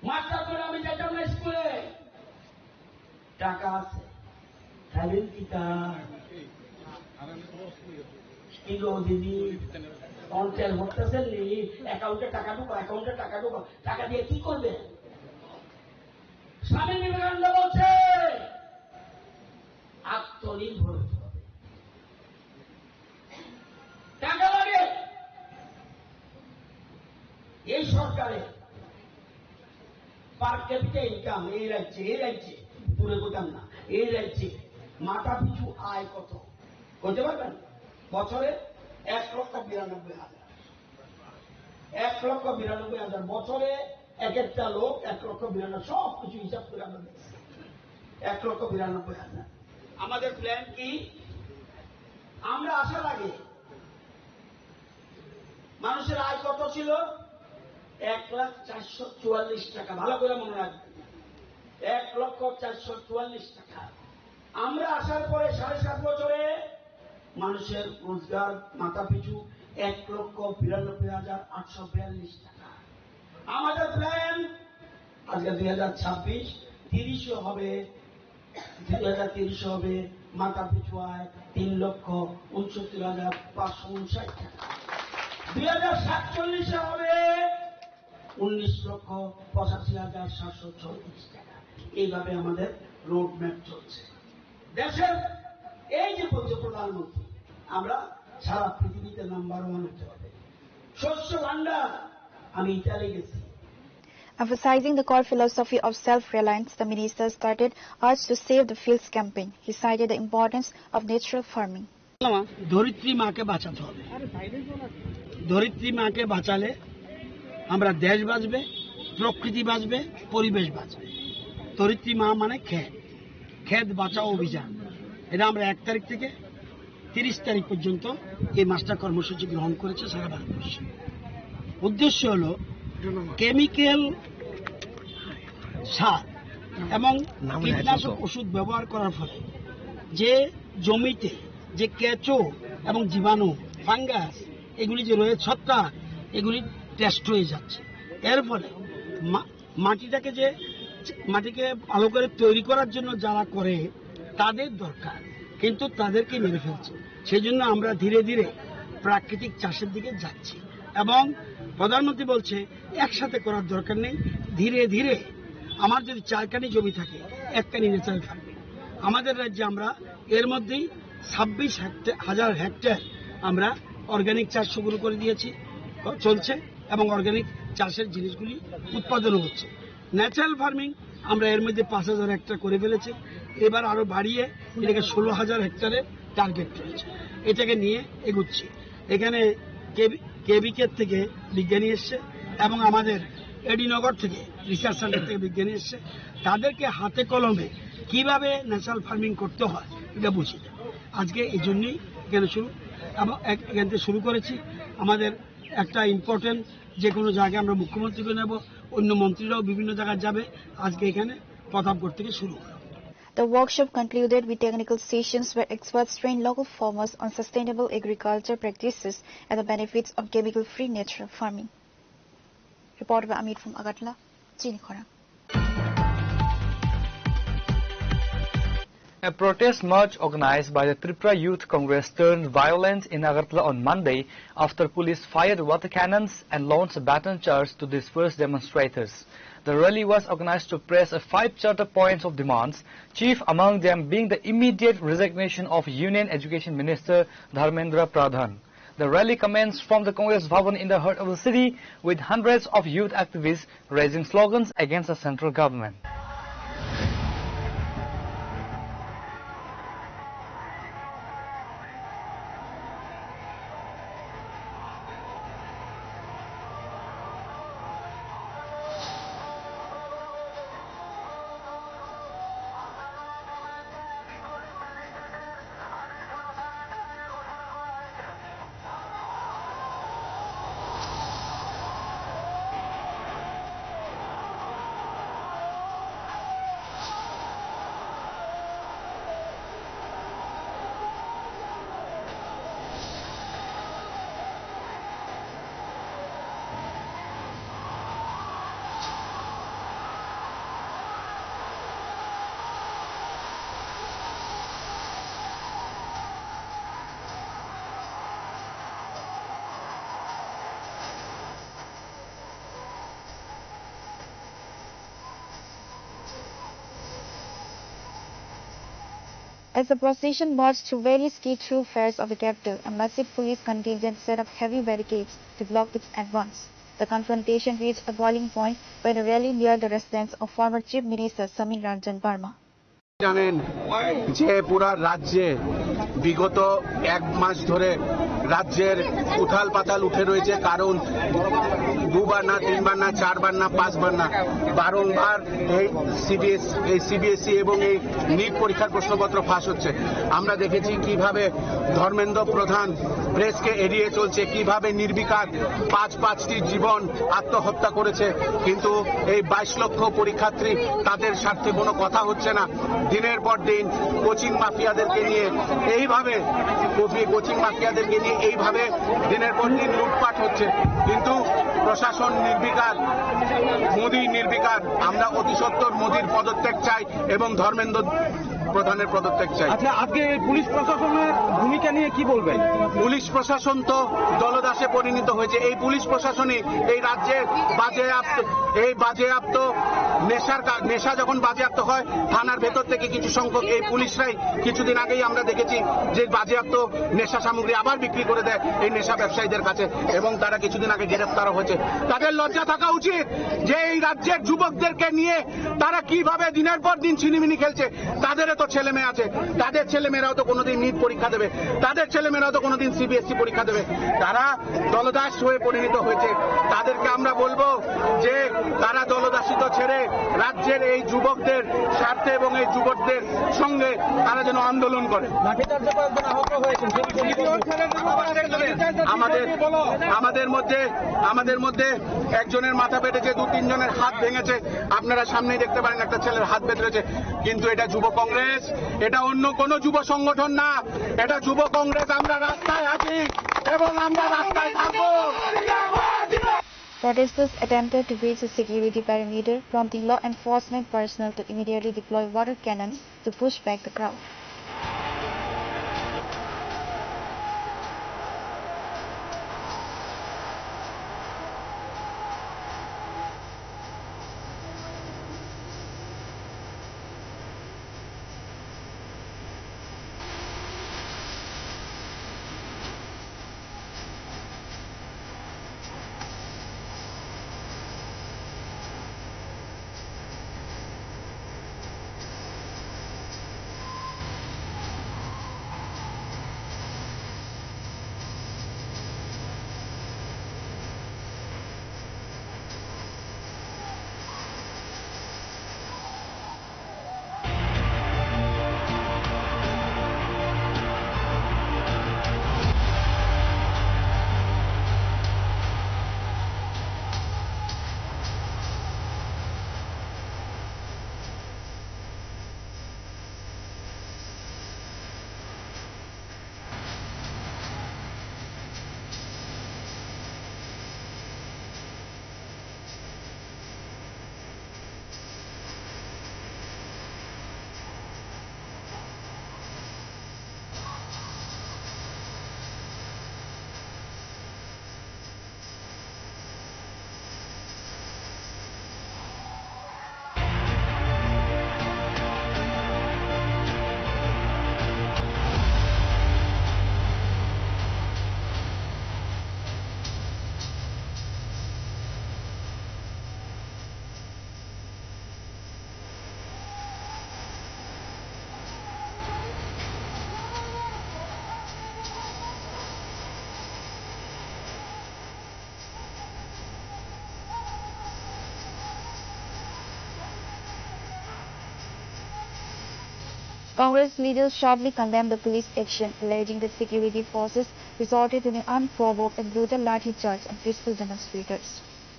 মাস্টার করে আমি যেতাম না স্কুলে, টাকা আছে, খাইলেন কি কিলো দিদি তেল ভরতেছেন নি, অ্যাকাউন্টে টাকা ঢুকো, অ্যাকাউন্টে টাকা ঢুকো, টাকা দিয়ে কি করবে? স্বামী বিবেকানন্দ বলছে আত্মনির্ভর হতে হবে, টাকা লাগে। এই সরকারে পার ক্যাপিটা ইনকাম এই রাজ্যে পুরো গোদাম না, এই রাজ্যে মাথা পিছু আয় কত বলতে পারবেন? বছরে 1,92,000, 1,92,000 বছরে এক একটা লোক 1,92,000, সব কিছু হিসাব করে আমরা দেখছি 1,92,000। আমাদের প্ল্যান কি? আমরা আসার আগে মানুষের আয় কত ছিল? 1,04,44 টাকা, ভালো করে মনে রাখবেন, 1,04,44 টাকা। আমরা আসার পরে 7.5 বছরে মানুষের রোজগার মাথা পিছু 1,92,842 টাকা। আমাদের প্ল্যান আজকে 2026, 30 হবে, 2030 হবে মাথা পিছু আয় 3,69,559 টাকা। 2047 হবে 19,85,736 টাকা। এইভাবে আমাদের রোড ম্যাপ চলছে। দেশের এই যে বলছে প্রধানমন্ত্রী, আমরা সারা পৃথিবীতে নাম্বার 1 হতে হবে। শস্য ভান্ডার, আমি ইতালি গেছি। Emphasizing the core philosophy of self-reliance, the minister started Urge to Save the Fields campaign. He cited the importance of natural farming. ধরিত্রী মাকে বাঁচাতে হবে, ধরিত্রী মাকে বাঁচালে আমরা দেশ বাঁচবে, প্রকৃতি বাঁচবে, পরিবেশ বাঁচবে। ধরিত্রী মা মানে ক্ষেত বাঁচাও অভিযান, এটা আমরা 1 তারিখ থেকে 30 তারিখ পর্যন্ত এই মাস্টার কর্মসূচি গ্রহণ করেছে সারা ভারতবর্ষে। উদ্দেশ্য হল কেমিক্যাল সার এবং কীটনাশক ওষুধ ব্যবহার করার ফলে যে জমিতে যে কেঁচো এবং জীবাণু, ফাঙ্গাস এগুলি যে রয়েছে, ছত্রাক, এগুলি টেস্ট হয়ে যাচ্ছে। এর ফলে মাটিকে ভালো করে তৈরি করার জন্য যারা করে তাদের দরকার, কিন্তু তাদেরকে মেরে ফেলছে। সেই জন্য আমরা ধীরে ধীরে প্রাকৃতিক চাষের দিকে যাচ্ছি এবং প্রধানমন্ত্রী বলছে একসাথে করার দরকার নেই, ধীরে ধীরে। আমার যদি 4 কানি জমি থাকে, 1 কানি ন্যাচারাল ফার্মিং। আমাদের রাজ্যে আমরা এর মধ্যেই 26,000 হেক্টর আমরা অর্গানিক চাষ শুরু করে দিয়েছি, চলছে, এবং অর্গানিক চাষের জিনিসগুলি উৎপাদনও হচ্ছে। ন্যাচারাল ফার্মিং আমরা এর মধ্যে 5,000 হেক্টর করে ফেলেছি। এবার আরো বাড়িয়ে এটাকে 16,000 হেক্টরে টার্গেট রয়েছে, এটাকে নিয়ে এগুচ্ছি। এখানে কেবিকে থেকে বিজ্ঞানী এসছে এবং আমাদের এডিনগর থেকে রিসার্চ সেন্টার থেকে বিজ্ঞানী এসছে। তাদেরকে হাতে কলমে কিভাবে ন্যাচারাল ফার্মিং করতে হয় এটা বুঝিয়ে দেব। আজকে এই জন্যই এখানে এখান থেকে শুরু করেছি। আমাদের একটা ইম্পর্টেন্ট যে কোনো জায়গায় আমরা মুখ্যমন্ত্রীকে নেব, অন্য মন্ত্রীরাও বিভিন্ন জায়গায় যাবে। আজকে এখানে প্রতাপগড় থেকে শুরু করা। The workshop concluded with technical sessions where experts trained local farmers on sustainable agriculture practices and the benefits of chemical-free natural farming. Reported by Amit from Agartala, Chinikhora. A protest march organized by the Tripura Youth Congress turned violent in Agartala on Monday after police fired water cannons and launched a baton charge to disperse demonstrators. The rally was organized to press 5 charter points of demands, chief among them being the immediate resignation of Union Education Minister Dharmendra Pradhan. The rally commenced from the Congress Bhavan in the heart of the city with hundreds of youth activists raising slogans against the central government. As the procession marched through various key thoroughfares of the capital, a massive police contingent set up heavy barricades to block its advance. The confrontation reached a boiling point when the rally neared the residence of former Chief Minister Samir Ranjan Barma. জানেন যে পুরা রাজ্যে বিগত 1 মাস ধরে রাজ্যের উথাল পাতাল উঠে রয়েছে, কারণ 2 বার না 3 বার না 4 বার না 5 বার না বারংবার এই সিবিএসই এবং এই নিট পরীক্ষার প্রশ্নপত্র ফাঁস হচ্ছে। আমরা দেখেছি কিভাবে ধর্মেন্দ্র প্রধান প্রেসকে এড়িয়ে চলছে, কিভাবে নির্বিকার 5টি জীবন আত্মহত্যা করেছে, কিন্তু এই 22 লক্ষ পরীক্ষার্থী তাদের স্বার্থে কোনো কথা হচ্ছে না। দিনের পর দিন কোচিং মাফিয়াদেরকে নিয়ে এইভাবে দিনের পর দিন লুটপাট হচ্ছে, কিন্তু প্রশাসন নির্বিকার, মোদী নির্বিকার। আমরা অতি সত্বর মোদীর পদত্যাগ চাই এবং ধর্মেন্দ্র প্রধানের পদত্যাগ চাই। আচ্ছা, আজকে পুলিশ প্রশাসনের ভূমিকা নিয়ে কি বলবেন? পুলিশ প্রশাসন তো দলদাসে পরিণত হয়েছে। এই পুলিশ প্রশাসনই এই রাজ্যের বাজেয়াপ্ত নেশা যখন বাজেয়াপ্ত হয়, থানার ভেতর থেকে কিছু সংখ্যক এই পুলিশরাই কিছুদিন আগেই আমরা দেখেছি যে বাজেয়াপ্ত নেশা সামগ্রী আবার বিক্রি করে দেয় এই নেশা ব্যবসায়ীদের কাছে, এবং তারা কিছুদিন আগে গ্রেফতারও হয়েছে। তাদের লজ্জা থাকা উচিত যে এই রাজ্যের যুবকদেরকে নিয়ে তারা কিভাবে দিনের পর দিন ছিনিমিনি খেলছে। তাদেরও তো ছেলে মেয়ে আছে, তাদের ছেলেমেয়েরাও তো কোনোদিন নিট পরীক্ষা দেবে, তাদের ছেলেমেয়েরাও তো কোনোদিন সিবিএসই পরীক্ষা দেবে। তারা দলদাস হয়ে পরিণত হয়েছে। তাদেরকে আমরা বলবো যে তারা দলদাসিত ছেড়ে রাজ্যের এই যুবকদের স্বার্থে এবং এই যুবকদের সঙ্গে তারা যেন আন্দোলন করে। আমাদের মধ্যে একজনের মাথা ফেটেছে, 2-3 জনের হাত ভেঙেছে। আপনারা সামনেই দেখতে পারেন একটা ছেলের হাত ফেটেছে। কিন্তু এটা যুব কংগ্রেস, এটা অন্য কোন যুব সংগঠন না, এটা যুব কংগ্রেস। আমরা রাস্তায় আছি এবং আমরা রাস্তায় থাকবো। Protesters attempted to breach the security perimeter, prompting law enforcement personnel to immediately deploy water cannons to push back the crowd. Congress leaders sharply condemned the police action, alleging that security forces resorted to an unprovoked and brutal lathi charge on peaceful demonstrators.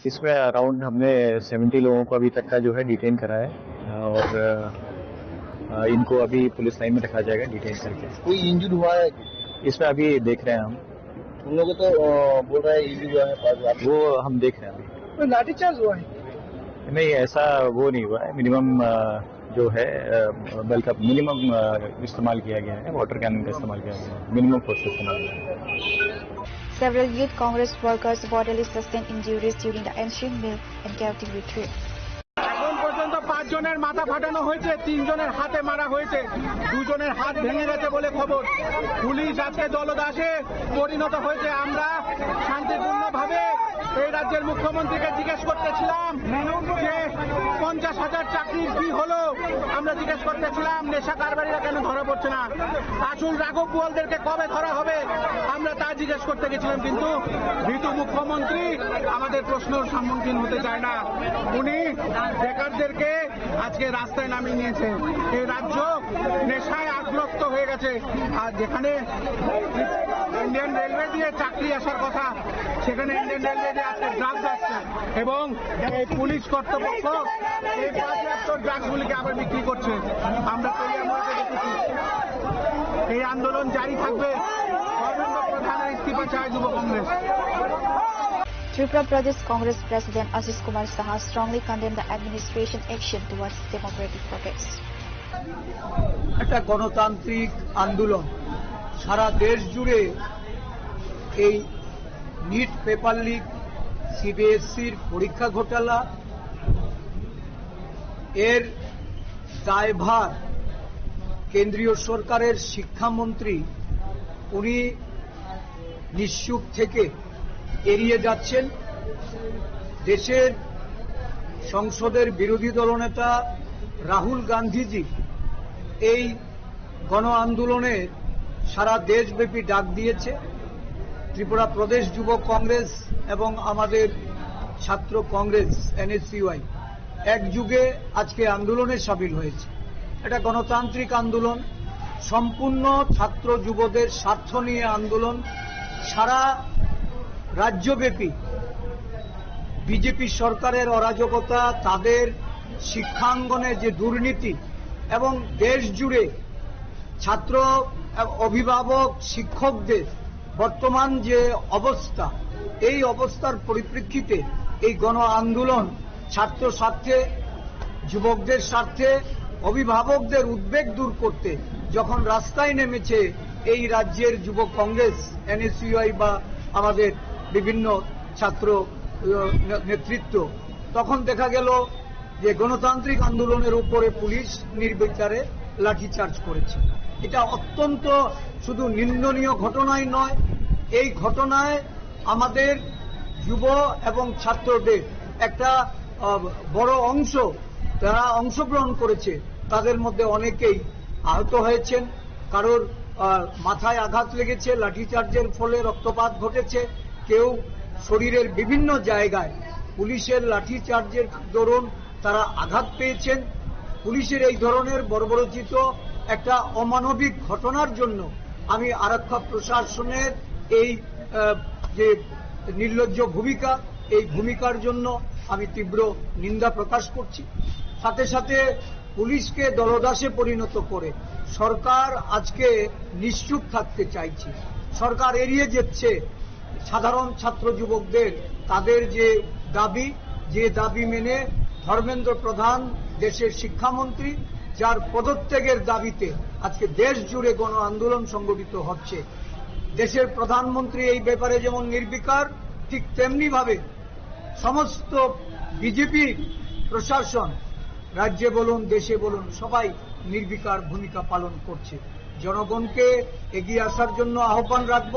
इसमें around हमने 70 लोगों को अभी तक का जो है detain करा है और इनको अभी पुलिस लाइन में रखा जाएगा डिटेन करके। कोई इंजर्ड हुआ है? इसमें अभी देख रहे हैं हम। उन लोगों तो बोल रहा है इंजर्ड हुआ है, वो हम देख रहे हैं अभी। कोई लाठीचार्ज हुआ है? नहीं, ऐसा वो नहीं हुआ है। मिनिमम जो है बल का मिनिमम इस्तेमाल किया गया है, वाटर कैनन का इस्तेमाल किया गया है, मिनिमम फोर्स इस्तेमाल किया गया है। Several youth Congress workers reportedly sustained injuries during the ensuing mill and chaotic retreat. এখন পর্যন্ত 5 জনের মাথা ফাটানো হয়েছে, 3 জনের হাতে মারা হয়েছে, 2 জনের হাত ভেঙে গেছে বলে খবর। পুলিশ আজকে দলদাসে পরিণত হয়েছে। আমরা শান্তিপূর্ণভাবে এই রাজ্যের মুখ্যমন্ত্রীকে জিজ্ঞেস করতেছিলাম যে 50,000 চাকরির কি হলো, আমরা জিজ্ঞেস করতেছিলাম নেশা কারবারিরা কেন ধরা পড়ছে না, আসল রাঘব বোয়ালদেরকে কবে ধরা হবে, আমরা তা জিজ্ঞেস করতে গেছিলাম। কিন্তু ভীতু মুখ্যমন্ত্রী আমাদের প্রশ্নের সম্মুখীন হতে চায় না। উনি বেকারদেরকে আজকে রাস্তায় নামিয়ে নিয়েছে। এই রাজ্য নেশায় আগ্রস্ত হয়ে গেছে। আর যেখানে ইন্ডিয়ান রেলওয়ে দিয়ে চাকরি আসার কথা, সেখানে ইন্ডিয়ান রেলওয়ে দিয়ে আজকে ড্রাগস আসছে এবং এই পুলিশ কর্তৃপক্ষ এই পর্যাপ্ত ড্রাগসগুলিকে আবার বিক্রি করছে। আমরা তৈরি দেখেছি। এই আন্দোলন জারি থাকবে। ধর্মেন্দ্র প্রধানের ইস্তিফা চায় যুব Congress. Tripura Pradesh Congress President Ashish Kumar Saha strongly condemned the administration action towards democratic protest. একটা গণতান্ত্রিক আন্দোলন সারা দেশ জুড়ে এই নিট পেপার লিক, সিবিএসসির পরীক্ষা ঘোটালা, এর দায়ভার কেন্দ্রীয় সরকারের শিক্ষামন্ত্রী উনি নিশ্চুপ থেকে এড়িয়ে যাচ্ছেন। দেশের সংসদের বিরোধী দলনেতা রাহুল গান্ধীজি এই গণ আন্দোলনে সারা দেশব্যাপী ডাক দিয়েছে। ত্রিপুরা প্রদেশ যুব কংগ্রেস এবং আমাদের ছাত্র কংগ্রেস এনএসইউআই একযুগে আজকে আন্দোলনে সামিল হয়েছে। এটা গণতান্ত্রিক আন্দোলন, সম্পূর্ণ ছাত্র যুবদের স্বার্থ নিয়ে আন্দোলন। সারা রাজ্যব্যাপী বিজেপি সরকারের অরাজকতা, তাদের শিক্ষাঙ্গনে যে দুর্নীতি এবং দেশ জুড়ে ছাত্র, অভিভাবক, শিক্ষকদের বর্তমান যে অবস্থা, এই অবস্থার পরিপ্রেক্ষিতে এই গণ আন্দোলন ছাত্র স্বার্থে, যুবকদের স্বার্থে, অভিভাবকদের উদ্বেগ দূর করতে যখন রাস্তায় নেমেছে এই রাজ্যের যুব কংগ্রেস, এনএসইউআই বা আমাদের বিভিন্ন ছাত্র নেতৃত্ব, তখন দেখা গেল যে গণতান্ত্রিক আন্দোলনের উপরে পুলিশ নির্বিচারে লাঠিচার্জ করেছে। এটা অত্যন্ত শুধু নিন্দনীয় ঘটনাই নয়, এই ঘটনায় আমাদের যুব এবং ছাত্রদের একটা বড় অংশ যারা অংশগ্রহণ করেছে, তাদের মধ্যে অনেকেই আহত হয়েছেন, কারোর মাথায় আঘাত লেগেছে, লাঠিচার্জের ফলে রক্তপাত ঘটেছে, কেউ শরীরের বিভিন্ন জায়গায় পুলিশের লাঠিচার্জের দরুন তারা আঘাত পেয়েছেন। পুলিশের এই ধরনের বর্বরোচিত একটা অমানবিক ঘটনার জন্য আমি আরক্ষা প্রশাসনের এই যে নির্লজ্জ ভূমিকা, এই ভূমিকার জন্য আমি তীব্র নিন্দা প্রকাশ করছি। সাথে সাথে পুলিশকে দলদাসে পরিণত করে সরকার আজকে নিশ্চুপ থাকতে চাইছে। সরকার এড়িয়ে যাচ্ছে সাধারণ ছাত্র যুবকদের তাদের যে দাবি মেনে ধর্মেন্দ্র প্রধান দেশের শিক্ষামন্ত্রী, যার পদত্যাগের দাবিতে আজকে দেশ জুড়ে গণ আন্দোলন সংগঠিত হচ্ছে। দেশের প্রধানমন্ত্রী এই ব্যাপারে যেমন নির্বিকার, ঠিক তেমনি ভাবে সমস্ত বিজেপি প্রশাসন রাজ্যে বলুন, দেশে বলুন, সবাই নির্বিকার ভূমিকা পালন করছে। জনগণকে এগিয়ে আসার জন্য আহ্বান রাখব,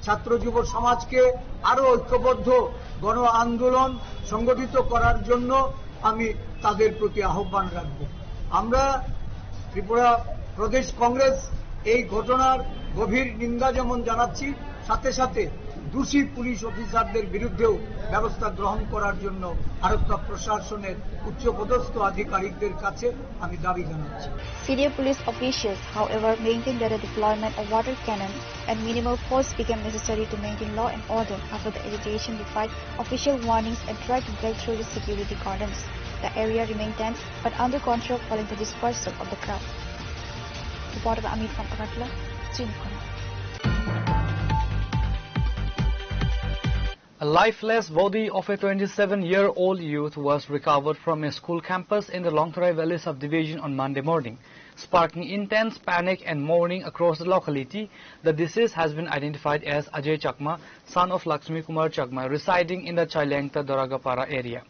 ছাত্র যুব সমাজকে আরো ঐক্যবদ্ধ গণ আন্দোলন সংগঠিত করার জন্য আমি তাদের প্রতি আহ্বান রাখব। আমরা ত্রিপুরা প্রদেশ কংগ্রেস এই ঘটনার গভীর নিন্দা যেমন জানাচ্ছি, সাথে সাথে দোষী পুলিশ অফিসারদের বিরুদ্ধেও ব্যবস্থা গ্রহণ করার জন্য আরক্ষা প্রশাসনের উচ্চপদস্থ আধিকারিকদের কাছে আমি দাবি জানাচ্ছি। Senior police officials, however, maintained that the deployment of water cannon and minimal force became necessary to maintain law and order after the agitation defied official warnings and tried to break through the security cordons. The area remained tense but under control following the dispersal of the crowd. Reporter Amit from Agartala, Srinagar. A lifeless body of a 27-year-old youth was recovered from a school campus in the Longtharai Valley subdivision on Monday morning, sparking intense panic and mourning across the locality. The deceased has been identified as Ajay Chakma, son of Lakshmi Kumar Chakma, residing in the Chailengta Doragapara area.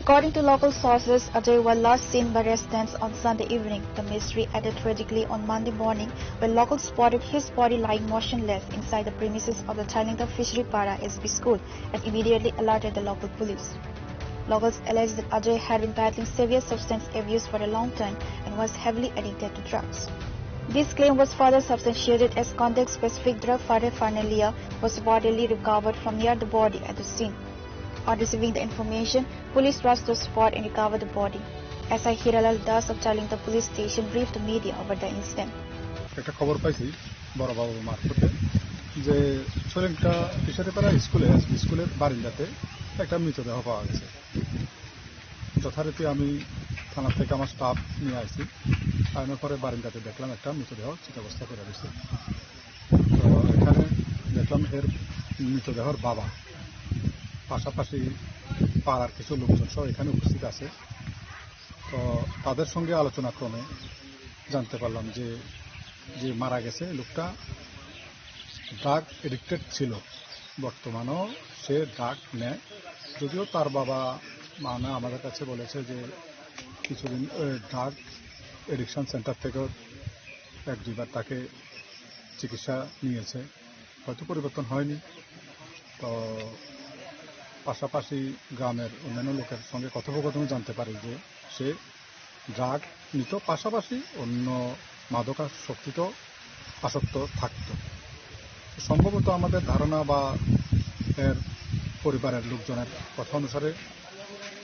According to local sources, Ajay was last seen by residents on Sunday evening. The mystery added tragically on Monday morning when locals spotted his body lying motionless inside the premises of the Chailengta Fishery Para SB school and immediately alerted the local police. Locals alleged that Ajay had been battling severe substance abuse for a long time and was heavily addicted to drugs. This claim was further substantiated as context-specific drug paraphernalia was reportedly recovered from near the body at the scene. On receiving the information, police rushed to the spot and recovered the body. SI Hiralal Das of Chailengta police station briefed the media over the incident. একটা খবর পাইছি বড়বাবু মারফতে যে চাইলেংটা ফিশারিপাড়া স্কুলের বারিন্দাতে একটা মৃতদেহ পাওয়া গেছে। যথারীতি আমি থানা থেকে আমার স্টাফ নিয়ে আসি, আনার পরে বারিন্দাতে দেখলাম একটা মৃতদেহ চিতাবস্থা করে দিয়েছে। তো এখানে দেখলাম এর মৃতদেহর বাবা, পাশাপাশি পাড়ার কিছু লোকজন সহ এখানে উপস্থিত আছে। তো তাদের সঙ্গে আলোচনা ক্রমে জানতে পারলাম যে যে মারা গেছে লোকটা ড্রাগ এডিক্টেড ছিল, বর্তমানেও সে ড্রাগ নেয়। যদিও তার বাবা মানে আমাদের কাছে বলেছে যে কিছুদিন ড্রাগ এডিকশন সেন্টার থেকেও 1-2বার তাকে চিকিৎসা নিয়েছে, হয়তো পরিবর্তন হয়নি। তো পাশাপাশি গ্রামের অন্যান্য লোকের সঙ্গে কথোপকথনে জানতে পারি যে সে ড্রাগ নিত, পাশাপাশি অন্য মাদকাসক্তিতেও আসক্ত থাকত। সম্ভবত আমাদের ধারণা বা এর পরিবারের লোকজনের কথা অনুসারে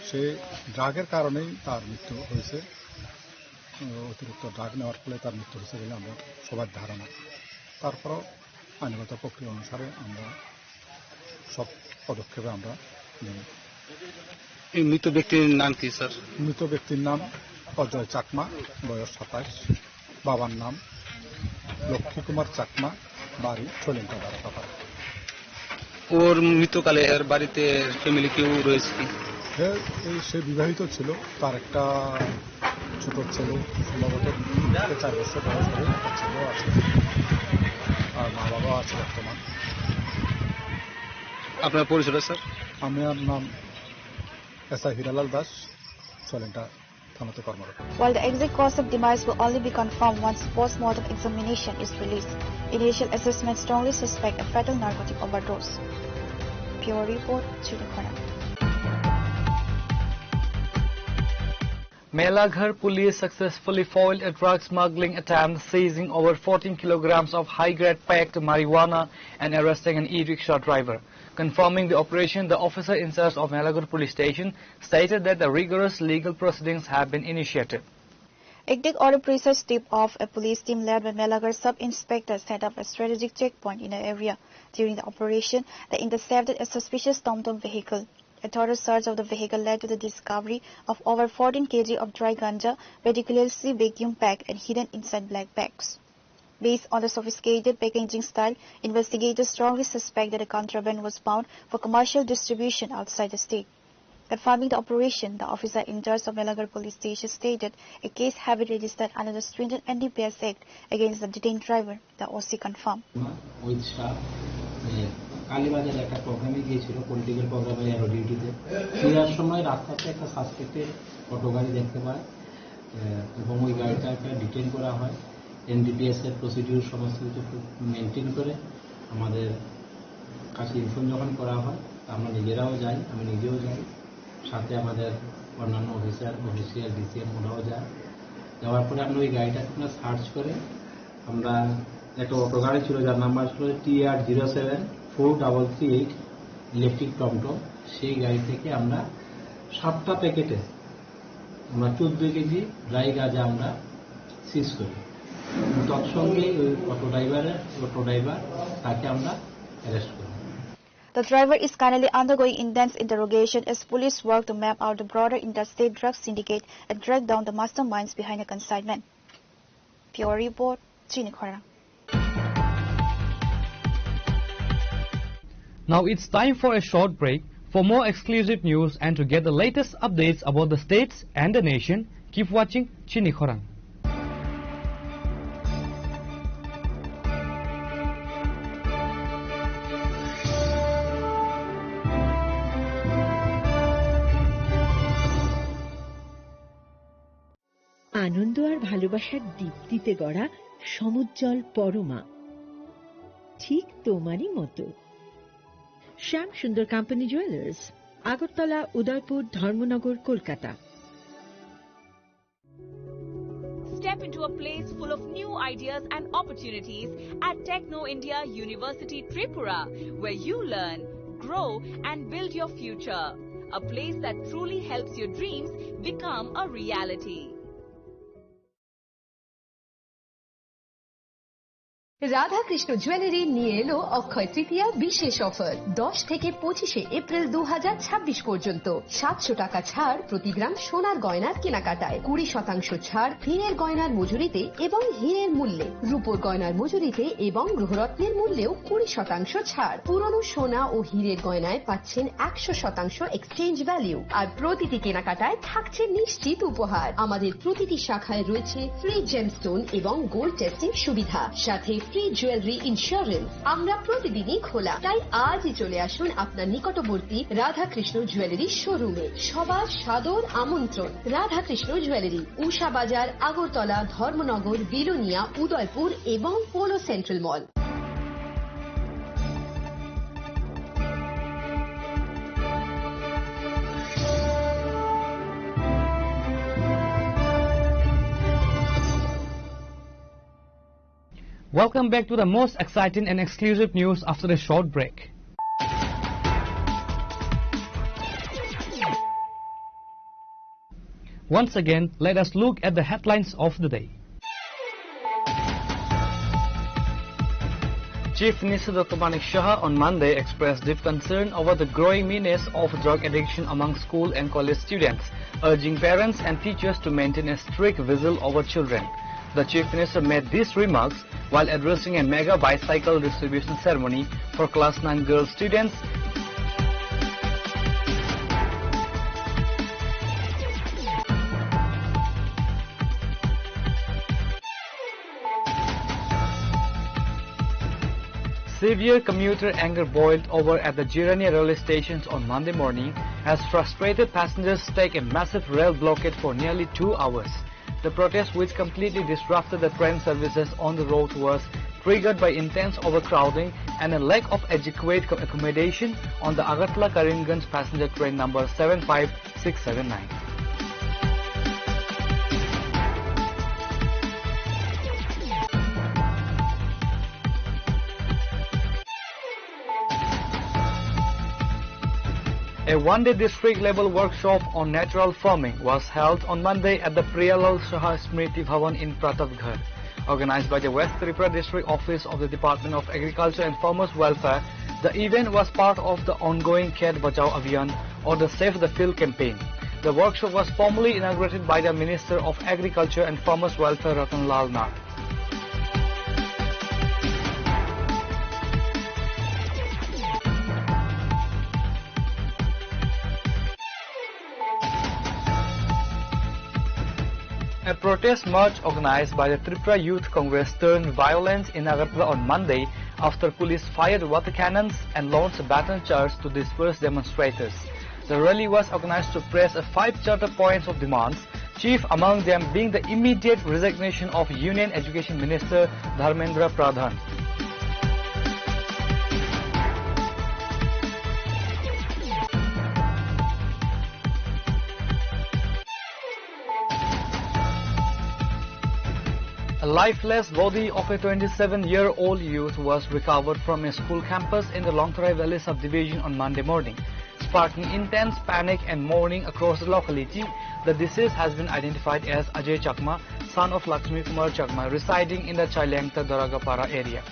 সে ড্রাগের কারণেই তার মৃত্যু হয়েছে, অতিরিক্ত ড্রাগ নেওয়ার ফলে তার মৃত্যু হয়েছে বলে আমার সবার ধারণা। তারপরও আইনগত প্রক্রিয়া অনুসারে আমরা সব পদক্ষেপে আমরা নিই। এই মৃত ব্যক্তির নাম কি স্যার? মৃত ব্যক্তির নাম অজয় চাকমা, বয়স 27, বাবার নাম লক্ষ্মী কুমার চাকমা, বাড়ি চাইলেংটা দরগাপাড়া। ওর মৃত্যুকালে এর বাড়িতে ফ্যামিলি কেউ রয়েছে কি? সে বিবাহিত ছিল, তার একটা ছোট ছেলে, সম্ভবত 4 বছর বয়স হবে, একটা ছেলেও আছে, আর মা বাবা আছে বর্তমান। আপনার পরিচয় স্যার? আমার নাম SI Hiralal Das, চাইলেংটা থানাতে কর্মরত। While the exact cause of demise will only be confirmed once post-mortem examination is released, initial assessment strongly suspect a fatal narcotic overdose. Pure report, Srinagar. Melaghar police successfully foiled a drug smuggling attempt, seizing over 14 kilograms of high-grade packed marijuana and arresting an e-rickshaw driver. Confirming the operation, the officer in charge of Melaghar police station stated that the rigorous legal proceedings have been initiated. Ectic order precisely tipped off a police team led by Melaghar sub-inspector set up a strategic checkpoint in the area. During the operation, they intercepted a suspicious TomTom vehicle. A thorough search of the vehicle led to the discovery of over 14 kg of dry ganja, meticulously vacuum packed and hidden inside black bags. Based on the sophisticated packaging style, investigators strongly suspect that the contraband was bound for commercial distribution outside the state. Confirming the operation, the officer in charge of Melaghar police station stated a case had been registered under the stringent NDPS Act against the detained driver. The OC confirmed. Kalibazar একটা প্রোগ্রামে গিয়েছিল, political প্রোগ্রামে এরো ডিউটিতে। ফেরার সময় রাস্তাতে একটা suspected auto গাড়ি দেখতে পায় এবং ওই গাড়িটাকে ডিটেইন করা হয়। এনডিপিএস এর প্রসিডিউর সমস্ত কিছু মেনটেন করে আমাদের কাছে ইনফর্ম যখন করা হয়, আমরা নিজেরাও যাই, আমি নিজেও যাই, সাথে আমাদের অন্যান্য অফিসিয়াল ডিসিএম ওরাও যায়। যাওয়ার পরে আমরা ওই গাড়িটাকে সার্চ করে আমরা একটা অটো গাড়ি ছিল যার নাম্বার ছিল TR07 4338 ইলেকট্রিক টমটম, সেই গাড়ি থেকে আমরা 7টা প্যাকেটে আমরা 14 কেজি ড্রাই গাঁজা আমরা সিজ করি। তৎসঙ্গে ওই অটো ড্রাইভার তাকে আমরা অ্যারেস্ট করি। The driver is currently undergoing intense interrogation as police work to map out the broader interstate drug syndicate and track down the masterminds behind the consignment. Pure Report, Chini Khorang. Now it's time for a short break. For more exclusive news and to get the latest updates about the states and the nation, keep watching Chini Khorang. আনন্দ আর ভালোবাসার দীপ্তিতে গড়া সমুজ্জ্বল পরমা, ঠিক তোমারই মতো। শ্যাম সুন্দর company jewellers, Agartala, Udaipur, Dharmanagar, Kolkata. Step into a place full of new ideas and opportunities at Techno India University Tripura, where you learn, grow and build your future. A place that truly helps your dreams become a reality. Radhakrishna jewellery নিয়ে এলো অক্ষয় তৃতীয়া বিশেষ offer. 10 থেকে 25 April 2026 পর্যন্ত 700 টাকা ছাড় প্রতি গ্রাম সোনার গয়নার কেনাকাটায়, 20% ছাড় হীরের গয়নার মজুরিতে এবং হীরের মূল্যে, রূপোর গয়নার মজুরিতে এবং গ্রহরত্নের মূল্যেও 20% ছাড়। পুরনো সোনা ও হীরের গয়নায় পাচ্ছেন 100% এক্সচেঞ্জ ভ্যালু, আর প্রতিটি কেনাকাটায় থাকছে নিশ্চিত উপহার। আমাদের প্রতিটি শাখায় রয়েছে ফ্রি জেমস্টোন এবং গোল্ড টেস্টিং সুবিধা, সাথে ফ্রি জুয়েলারি ইন্স্যুরেন্স। আমরা প্রতিদিনই খোলা, তাই আজই চলে আসুন আপনার নিকটবর্তী রাধাকৃষ্ণ জুয়েলারি শোরুমে। সবার সাদর আমন্ত্রণ। রাধাকৃষ্ণ জুয়েলারি, উষা বাজার, আগরতলা, ধর্মনগর, বিলোনিয়া, উদয়পুর এবং polo central mall. Welcome back to the most exciting and exclusive news after a short break. Once again, let us look at the headlines of the day. Chief Minister Dr. Manik Shah on Monday expressed deep concern over the growing menace of drug addiction among school and college students, urging parents and teachers to maintain a strict vigil over children. The Chief Minister made these remarks while addressing a mega bicycle distribution ceremony for Class 9 girl students. Severe commuter anger boiled over at the Jirania railway stations on Monday morning as frustrated passengers stake a massive rail blockade for nearly 2 hours. The protest, which completely disrupted the train services on the road, was triggered by intense overcrowding and a lack of adequate accommodation on the Agartala-Karimganj passenger train number 75679. A one-day district-level workshop on natural farming was held on Monday at the Priyalal Shah Smriti Bhavan in Pratapgarh. Organized by the West Tripura District Office of the Department of Agriculture and Farmers Welfare, the event was part of the ongoing Khet Bachao Abhiyan or the Save the Field campaign. The workshop was formally inaugurated by the Minister of Agriculture and Farmers Welfare Ratan Lal Nath. A protest march organized by the Tripura Youth Congress turned violence in Agartala on Monday after police fired water cannons and launched a baton charge to disperse demonstrators. The rally was organized to press 5 charter points of demands, chief among them being the immediate resignation of Union Education Minister Dharmendra Pradhan. A lifeless body of a 27-year-old youth was recovered from a school campus in the Longtharai Valley subdivision on Monday morning, sparking intense panic and mourning across the locality. The deceased has been identified as Ajay Chakma, son of Lakshmi Kumar Chakma, residing in the Chailangta Doragapara area.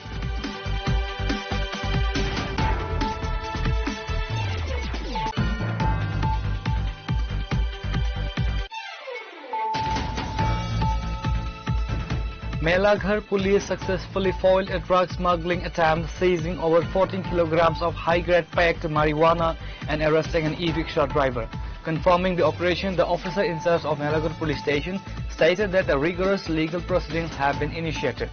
Melaghar police successfully foiled a drug smuggling attempt, seizing over 14 kilograms of high-grade packed marijuana and arresting an e-rickshaw driver. Confirming the operation, the officer in charge of Melaghar police station stated that the rigorous legal proceedings have been initiated.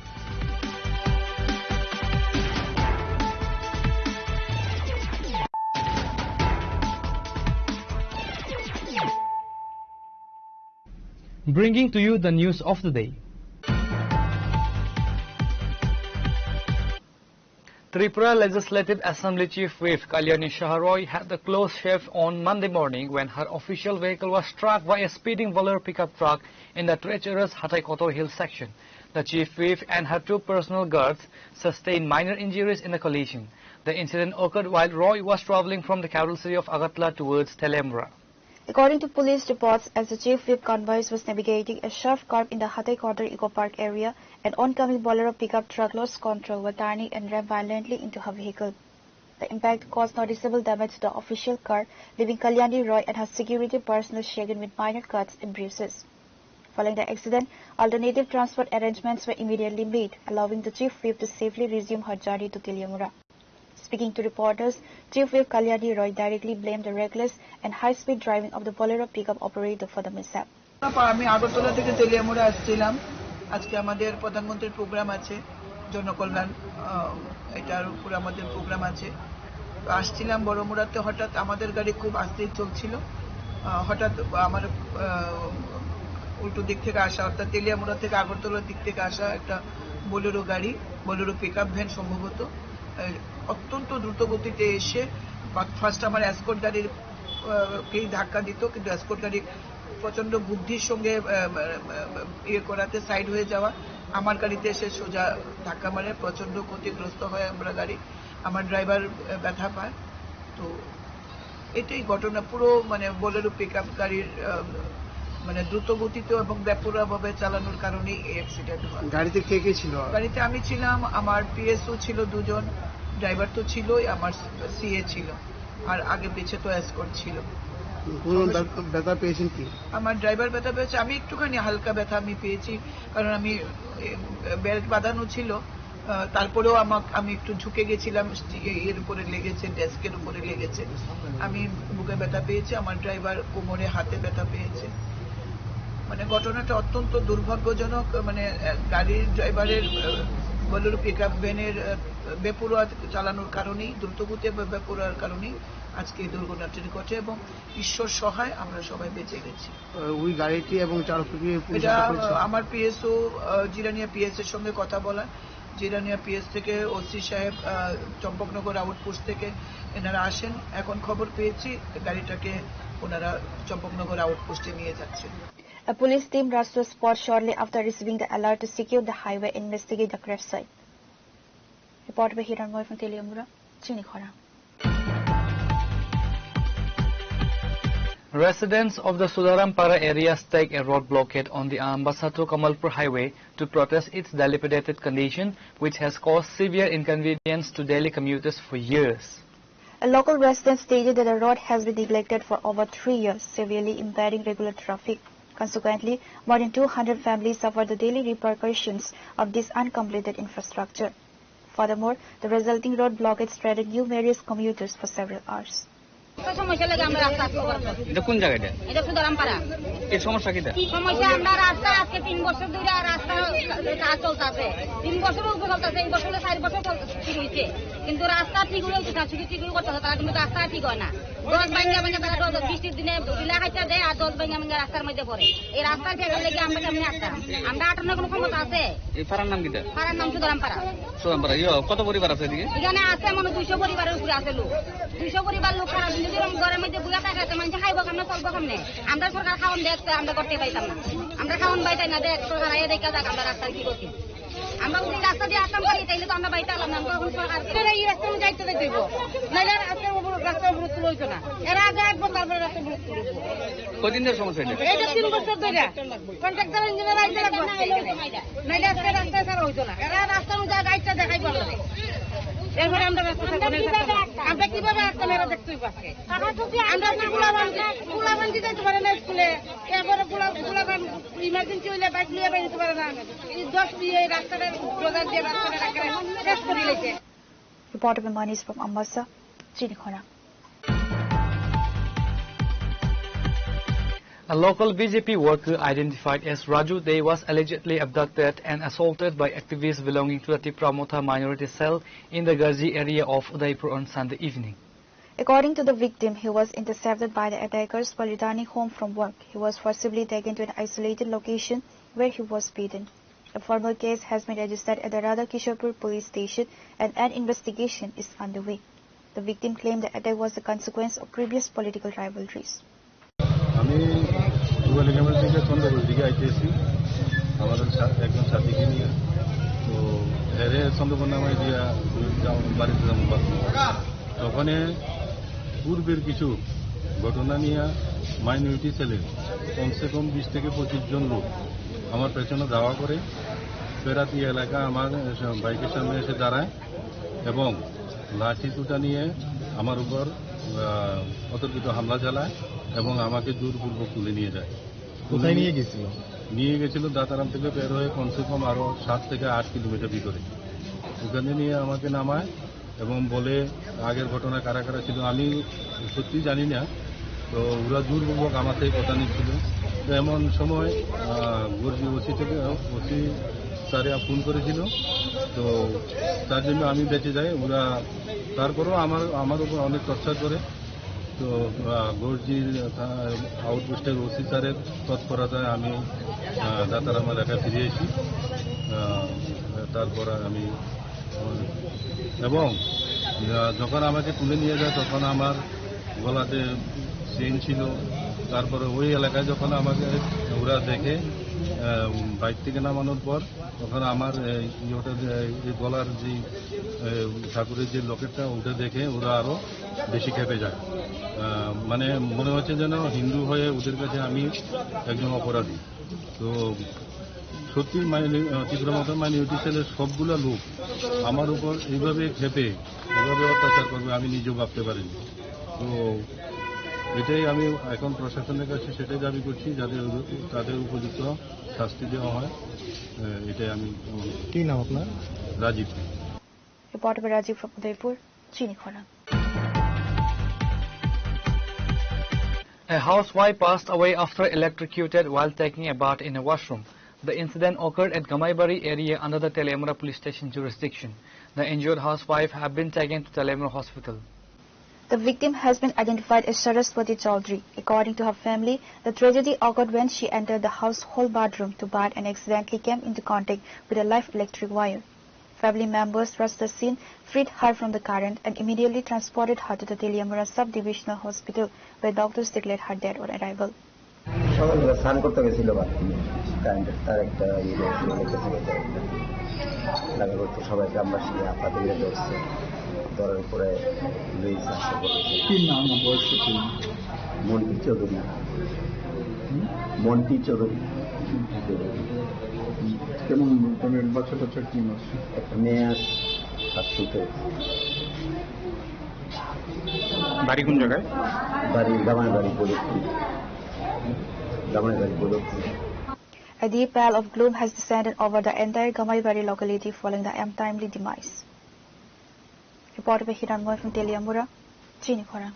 Bringing to you the news of the day. Tripura Legislative Assembly Chief Whip Kalyani Shaharoy had the close shave on Monday morning when her official vehicle was struck by a speeding Bolero pickup truck in the treacherous Hatai-Kotor Hill section. The Chief Whip and her two personal guards sustained minor injuries in the collision. The incident occurred while Roy was travelling from the capital city of Agartala towards Telembra. According to police reports, as the Chief Whip convoy was navigating a sharp curve in the Hatai-Kotor Eco Park area, an oncoming Bolero pickup truck lost control while turning and rammed violently into her vehicle. The impact caused noticeable damage to the official car, leaving Kalyani Roy and her security personnel shaken with minor cuts and bruises. Following the accident, alternative transport arrangements were immediately made, allowing the Chief Whip to safely resume her journey to Tiliamura. Speaking to reporters, Chief Whip Kalyani Roy directly blamed the reckless and high-speed driving of the Bolero pickup operator for the mishap. আমি আগরতলা থেকে তেলিয়ামুড়া আসছিলাম। আজকে আমাদের প্রধানমন্ত্রীর programme আছে, জনকল্যাণ এটার উপর আমাদের প্রোগ্রাম আছে। আসছিলাম বড়মুড়াতে, হঠাৎ আমাদের গাড়ি খুব আস্তে চলছিল। হঠাৎ আমার উল্টো দিক থেকে আসা, অর্থাৎ তেলিয়ামুড়া থেকে আগরতলার দিক থেকে আসা একটা বোলেরো গাড়ি, বোলেরো পিকআপ ভ্যান সম্ভবত, অত্যন্ত দ্রুত গতিতে এসে ফার্স্ট আমার এসকর্ট গাড়ির কেই ধাক্কা দিত, কিন্তু এসকর্ট গাড়ি প্রচন্ড বুদ্ধির সঙ্গে ইয়ে করাতে সাইড হয়ে যাওয়া, আমার গাড়িতে এসে সোজা ধাক্কা মারে, প্রচন্ড ক্ষতিগ্রস্ত হয় আমরা গাড়ি, আমার ড্রাইভার ব্যথা পায়। তো এটাই ঘটনা, পুরো মানে বোলেরো পিকআপ গাড়ির মানে দ্রুত গতিতে এবং বেপরোয়াভাবে চালানোর কারণেই এই অ্যাক্সিডেন্ট হয়। গাড়িতে কে কে ছিল? গাড়িতে আমি ছিলাম, আমার পিএসও ছিল দুজন, ড্রাইভার তো ছিলই, আমার সিএ ছিল, আর আগে পিছে তো এসকর্ট ছিল। ব্যথা পেয়েছেন কি? আমার ড্রাইভার ব্যথা পেয়েছে, আমি একটুখানি হালকা ব্যথা আমি পেয়েছি, কারণ আমি বেল্ট বাঁধানো ছিল, তারপরেও আমি একটু ঝুঁকে গেছিলাম, এর উপরে লেগেছে, ডেস্কের উপরে লেগেছে, আমি বুকে ব্যথা পেয়েছি, আমার ড্রাইভার কোমরে হাতে ব্যথা পেয়েছে। মানে ঘটনাটা অত্যন্ত দুর্ভাগ্যজনক, মানে গাড়ির ড্রাইভারের বোলেরো পিকআপ ভ্যানের বেপরোয়া চালানোর কারণেই, দ্রুতগতি বেপরোয়ার কারণেই আজকে এই দুর্ঘটনাটি ঘটে, এবং ঈশ্বর সহায় আমরা সবাই বেঁচে গেছি। ওই গাড়িটি এবং চালককে এটা আমার পিএসও জিরানিয়া পিএস এর সঙ্গে কথা বলা, জিরানিয়া পিএস থেকে ওসি সাহেব চম্পকনগর আউটপোস্ট থেকে এনারা আসেন, এখন খবর পেয়েছি গাড়িটাকে ওনারা চম্পকনগর আউটপোস্টে নিয়ে যাচ্ছেন। A police team rushed to the spot shortly after receiving the alert to secure the highway and investigate the crash site. Report by Hiran Moy from Teliamura, Chinikhora. Residents of the Sudarampara area stake a road blockade on the Ambassador-Kamalpur highway to protest its dilapidated condition, which has caused severe inconvenience to daily commuters for years. A local resident stated that the road has been neglected for over 3 years, severely impeding regular traffic. Consequently, more than 200 families suffer the daily repercussions of this uncompleted infrastructure. Furthermore, the resulting road blockage threatened numerous commuters for several hours. সমস্যা লাগে আমরা রাস্তা এটা কোন জায়গাটা? এটা সুদারামপাড়া। এই সমস্যা কিটা? সমস্যা আমরা রাস্তা আজকে 3 বছর ধরে রাস্তা কাজ চলতেছে, 3 বছর উপর চলতেছে, এই বছরে 4 বছর চলতেছে, শুরু হইছে। কিন্তু রাস্তা ঠিক হলেও ঠিক করতে হবে তারা, কিন্তু রাস্তা ঠিক হয় না। 10 ভাঙ্গা তারা বৃষ্টির দিনে বিলা খাইতে দেয় আর 10 ভাঙ্গা রাস্তার মধ্যে পড়ে। এই রাস্তার ফেরার লেগে আমরা কেমনি আসতাম? আমরা আটানোর কোনো ক্ষমতা আছে? এই পাড়ার নাম কিটা? পাড়ার নাম সুদারামপাড়া। সুদারামপাড়া কত পরিবার আছে এদিকে? এখানে আছে মনে 200 পরিবারের উপরে আছে লোক। 200 পরিবার লোক সারা দিন যদি ঘরের মধ্যে বুয়া থাকাতে মানুষ খাইব কেমনে, চলবো কেমনে? আমরা সরকার খাওয়ান দেখতে আমরা করতে পাইতাম না। আমরা খাওয়ান পাইতাম না, দেখ সরকার আইয়া দেখা যাক আমরা রাস্তায় কি করছি। আমরা যদি রাস্তা দিয়ে আসতাম পারি তাইলে তো আমরা বাইতে আলাম না। আমরা সরকার এই রাস্তা যাইতে দেখব নাইলে রাস্তার অবরোধ তুলইতো না। এর আগে একবার তারপরে রাস্তা অবরোধ তুলইতো। কদিন ধরে সমস্যা এটা 3 বছর ধরে কন্ট্রাক্টর ইঞ্জিনিয়ার আইতে লাগবে নাইলে আজকে রাস্তা ছাড়া হইতো না। এরা রাস্তার মধ্যে গাইডটা দেখাই পারলো না। এরপরে আমরা আমরা কিভাবে আসতাম এরা দেখতেই পাচ্ছে। আমরা গুলাবান্দি যাইতে পারে না স্কুলে, এরপরে গুলাবান ইমার্জেন্সি হইলে বাইক নিয়ে বেরোতে পারে না। 10 দিয়ে রাস্তাটা প্রধান দিয়ে রাস্তাটা শেষ করে লেছে। Reporter Manis from Ambassa, Chinikhona. A local BJP worker identified as Raju Dey was allegedly abducted and assaulted by activists belonging to the Tipramotha minority cell in the Garji area of Udaipur on Sunday evening. According to the victim, he was intercepted by the attackers while returning home from work. He was forcibly taken to an isolated location where he was beaten. A formal case has been registered at the Radha Kishorpur police station and an investigation is underway. The victim claimed the attack was the consequence of previous political rivalries. আমি দুয়ালিগ্রামের দিকে চন্দ্রপুর দিকে আইতেছি আমাদের একজন সাথীকে নিয়ে, তো হেরে চন্দ্রপুর নামায় দিয়া বাড়িতে যাবো। তখন পূর্বের কিছু ঘটনা নিয়ে মাইনরিটি ছেলে কমসে কম 20 থেকে 25 জন লোক আমার পেছনে ধাওয়া করে ফেরাতি এলাকা আমার বাইকের সামনে এসে দাঁড়ায় এবং লাঠি তুটা নিয়ে আমার উপর অতর্কিত হামলা চালায় এবং আমাকে জোরপূর্বক তুলে নিয়ে যায়। কোথায় নিয়ে গেছিল? নিয়ে গেছিল দাতারাম থেকে বের হয়ে কমসে কম আরো 7 থেকে 8 কিলোমিটার ভিতরে। ওখানে নিয়ে আমাকে নামায় এবং বলে আগের ঘটনা কারা কারা ছিল আমি সত্যি জানি না, তো ওরা জোরপূর্বক আমার থেকে কথা নিচ্ছিল। তো এমন সময় গর্জি ওসি থেকে ওসি স্যারে ফোন করেছিল, তো তার জন্য আমি বেঁচে যাই। ওরা তারপরেও আমার উপর অনেক টর্চার করে। তো গর্জির আউটপোস্টের ওসি স্যারের তৎপরতায় আমি দাতারাম এলাকায় ফিরে এসি। তারপর আমি এবং যখন আমাকে তুলে নিয়ে যায় তখন আমার গলাতে চেইন ছিল। তারপরে ওই এলাকায় যখন আমাকে ওরা দেখে বাইক থেকে নামানোর পর তখন আমার গলার যে ঠাকুরের যে লকেটটা ওটা দেখে ওরা আরো বেশি খেপে যায়। মানে মনে হচ্ছে যেন হিন্দু হয়ে ওদের কাছে আমি একজন অপরাধী। তো সত্যি তীব্রমত মাইনরিটি সেলের সবগুলো লোক আমার উপর এইভাবে খেপে এইভাবে অত্যাচার করবে আমি নিজেও ভাবতে পারিনি। তো এটাই আমি এখন প্রশাসনের কাছে সেটাই দাবি করছি, যাদের তাদের উপযুক্ত শাস্তি দেওয়া হয়। এটাই আমি। কি নাম আপনার? Rajib. Reporter by Rajiv from Udaipur, Chinikhona. A housewife passed away after electrocuted while taking a bath in a washroom. The incident occurred at Gamaibari area under the Telemura police station jurisdiction. The injured housewife have been taken to Telemura hospital. The victim has been identified as Saraswati Chaudhary. According to her family, the tragedy occurred when she entered the household bathroom to bath and accidentally came into contact with a live electric wire. Family members rushed the scene, freed her from the current and immediately transported her to the Telemura sub-divisional hospital where doctors declared her dead on arrival. সকালবেলা স্নান করতে গেছিল বাথরুমে, কারেন্টের তার একটা লাগা করতে সবাই গ্রামবাসী আপনাদের ধরছে, ধরার পরে মন্টি চৌধুরী। মন্টি চৌধুরী কেমন বাচ্চা টাচ্চা কি একটা মেয়ে আছে 7 বাড়ি কোন জায়গায়? বাড়ি Gamaibari Badarpur. A deep pall of gloom has descended over the entire Gamaibari locality following the untimely demise. Reported by Hiranmoy from Teliamura, Chinikhona.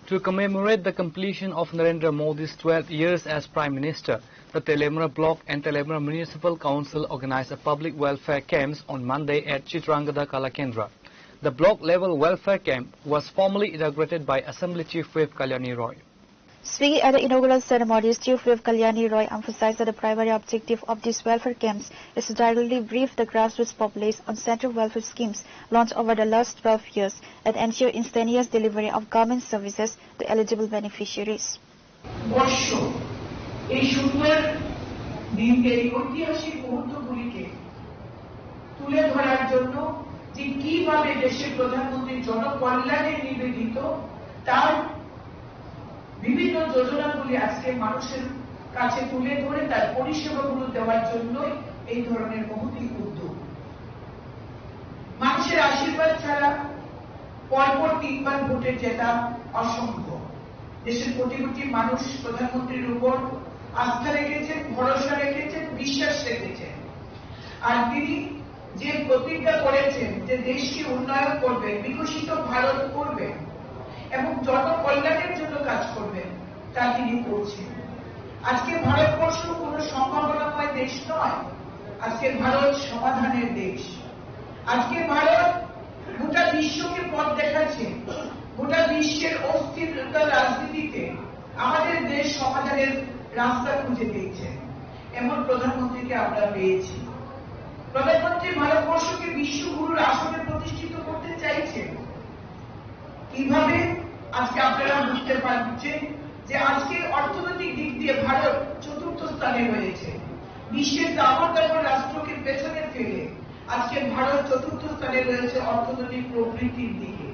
To commemorate the completion of Narendra Modi's 12 years as Prime Minister, the Telemara Block and Telemara Municipal Council organized a public welfare camp on Monday at Chitrangada Kala Kendra. The block-level welfare camp was formally inaugurated by Assembly Chief Whip Kalyani Roy. Speaking at the inaugural ceremony, Chief Whip Kalyani Roy emphasized that the primary objective of these welfare camps is to directly brief the grassroots populace on central welfare schemes launched over the last 12 years and ensure instantaneous delivery of government services to eligible beneficiaries. বর্ষ এই শুরুর দিনকে এই ঐতিহাসিক মুহূর্তগুলিকে তুলে ধরার জন্য যে কিভাবে দেশের প্রধানমন্ত্রী জনকল্যাণে নিবেদিত তার বিভিন্ন যোজনাগুলি আজকে মানুষের কাছে তুলে ধরে তার পরিষেবাগুলো দেওয়ার জন্য এই ধরনের মহৎ উদ্যোগ। মানুষের আশীর্বাদ ছাড়া পরপর 3 বার ভোটে জেতা অসম্ভব। দেশের কোটি কোটি মানুষ প্রধানমন্ত্রীর উপর আস্থা রেখেছেন, ভরসা রেখেছেন, বিশ্বাস রেখেছেন। আর তিনি যে প্রতিজ্ঞা করেছেন যে দেশকে উন্নয়ন করবেন, বিকশিত ভারত করবেন এবং জনকল্যাণের জন্য কাজ করবেন, তা তিনি করছেন। আজকে ভারতবর্ষ কোনো সম্ভাবনাময় দেশ নয়, আজকে ভারত সমাধানের দেশ। আজকে ভারত গোটা বিশ্বকে পথ দেখাচ্ছে, গোটা বিশ্বের অস্থিরতার রাজনীতিতে আমাদের দেশ সমাধানের রাস্তা খুঁজে দিয়েছে। এমন প্রধানমন্ত্রীকে আমরা পেয়েছি। প্রধানমন্ত্রী ভারতবর্ষকে বিশ্বগুরুর আসনে প্রতিষ্ঠিত করতে চাইছেন। কিভাবে আজকে আপনারা বুঝতে পারছেন যে আজকে অর্থনৈতিক দিক দিয়ে ভারত 4র্থ স্থানে রয়েছে। বিশ্বের দাপট রাষ্ট্রকে পেছনে ফেলে আজকে ভারত 4র্থ স্থানে রয়েছে অর্থনৈতিক প্রবৃদ্ধির দিকে।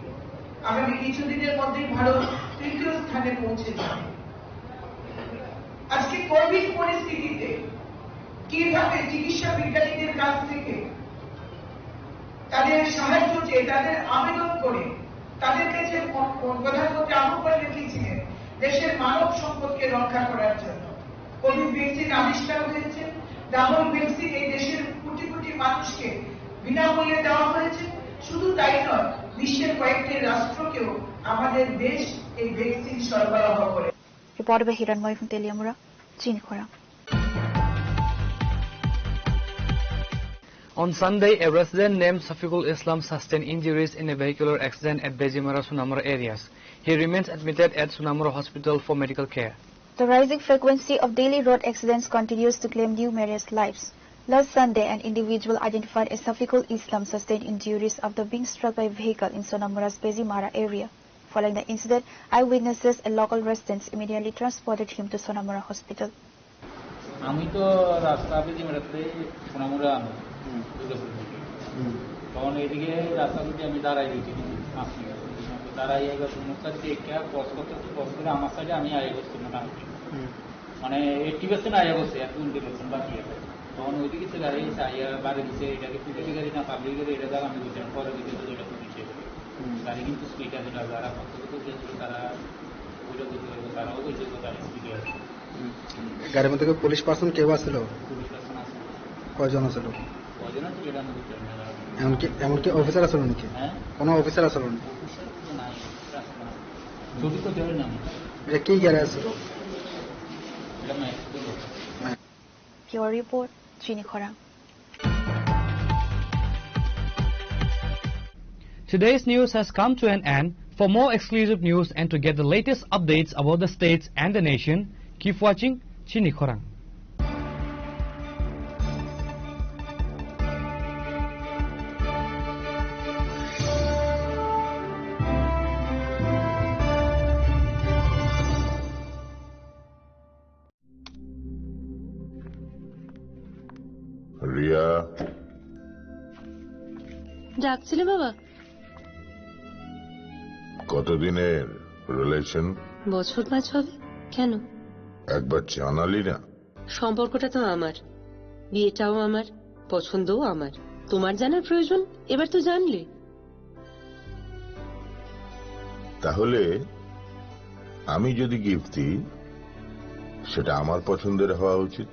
আগামী কিছুদিনের মধ্যেই ভারত 3য় স্থানে পৌঁছে যাবে। আজকে কোভিড পরিস্থিতিতে কিভাবে চিকিৎসা বিজ্ঞানীদের কাছ থেকে তাদের সাহায্য চেয়ে তাদের আবেদন করে তাদের কাছে প্রধানমন্ত্রী আহ্বান রেখেছিলেন দেশের মানব সম্পদকে রক্ষা করার জন্য। কোভিড ভ্যাকসিন আবিষ্কার হয়েছে, ডাবল ভ্যাকসিন এই দেশের কোটি কোটি মানুষকে বিনামূল্যে দেওয়া হয়েছে। শুধু তাই নয়, বিশ্বের কয়েকটি রাষ্ট্রকেও আমাদের দেশ এই ভ্যাকসিন সরবরাহ করে। Reported by Hiranmoy from Teliamura, Chinikhora. On Sunday, a resident named Safiqul Islam sustained injuries in a vehicular accident at Bejimara, Sunamura areas. He remains admitted at Sunamura Hospital for medical care. The rising frequency of daily road accidents continues to claim numerous lives. Last Sunday, an individual identified as Safiqul Islam sustained injuries after being struck by a vehicle in Sonamura's Bejimara area. Following the incident, eyewitnesses and local residents immediately transported him to Sonamura Hospital. আমি তো রাস্তা বেজিমারাতে সোনামুড়া তখন এদিকে রাস্তা দুটি আমি দাঁড়াই দিয়েছি দাঁড়াই মুখটা দেখে পজ করে আমার সাইডে আমি আগে করছি মোটামুটি মানে 80% আগে করছি আর 20% বাকি আছে। তখন ওইদিকে সে গাড়ি আইয়া বাড়ি দিচ্ছে, এটাকে পুলিশি গাড়ি না পাবলিক গাড়ি, এটা দ্বারা আমি বুঝলাম পরে দিকে তো যেটা পুলিশে গাড়ি কিন্তু স্পিড আছে, যারা পত্র দিয়েছিল তারা ওইটা বুঝতে পারবে, তারাও বুঝতে পারবে গাড়ি স্পিডে আছে। গাড়ির মধ্যে পুলিশ পার্সন কেউ আসছিল? পুলিশ পার্সন আছে। কয়জন আসছিল? কয়জন আছে এটা আমি বুঝতে পারি না। এমনকি অফিসার আসলো নাকি? হ্যাঁ, কোনো অফিসার আসলো না? নাই, ছবি তো ধরে না। এটা কি গাড়ি আসছিল? এটা max. Pure Report, Chinikhora. Today's news has come to an end. For more exclusive news and to get the latest updates about the states and the nation, keep watching Chinikhora. Riya, ডাকছিলে বাবা? কতদিনের রিলেশন? বছর 5 হবে। কেন? একবার জানালি না? সম্পর্কটা তো আমার, বিয়েটাও আমার, পছন্দও আমার। তোমার জানার প্রয়োজন? এবার তো জানলে। তাহলে আমি যদি গিফট দিই সেটা আমার পছন্দের হওয়া উচিত।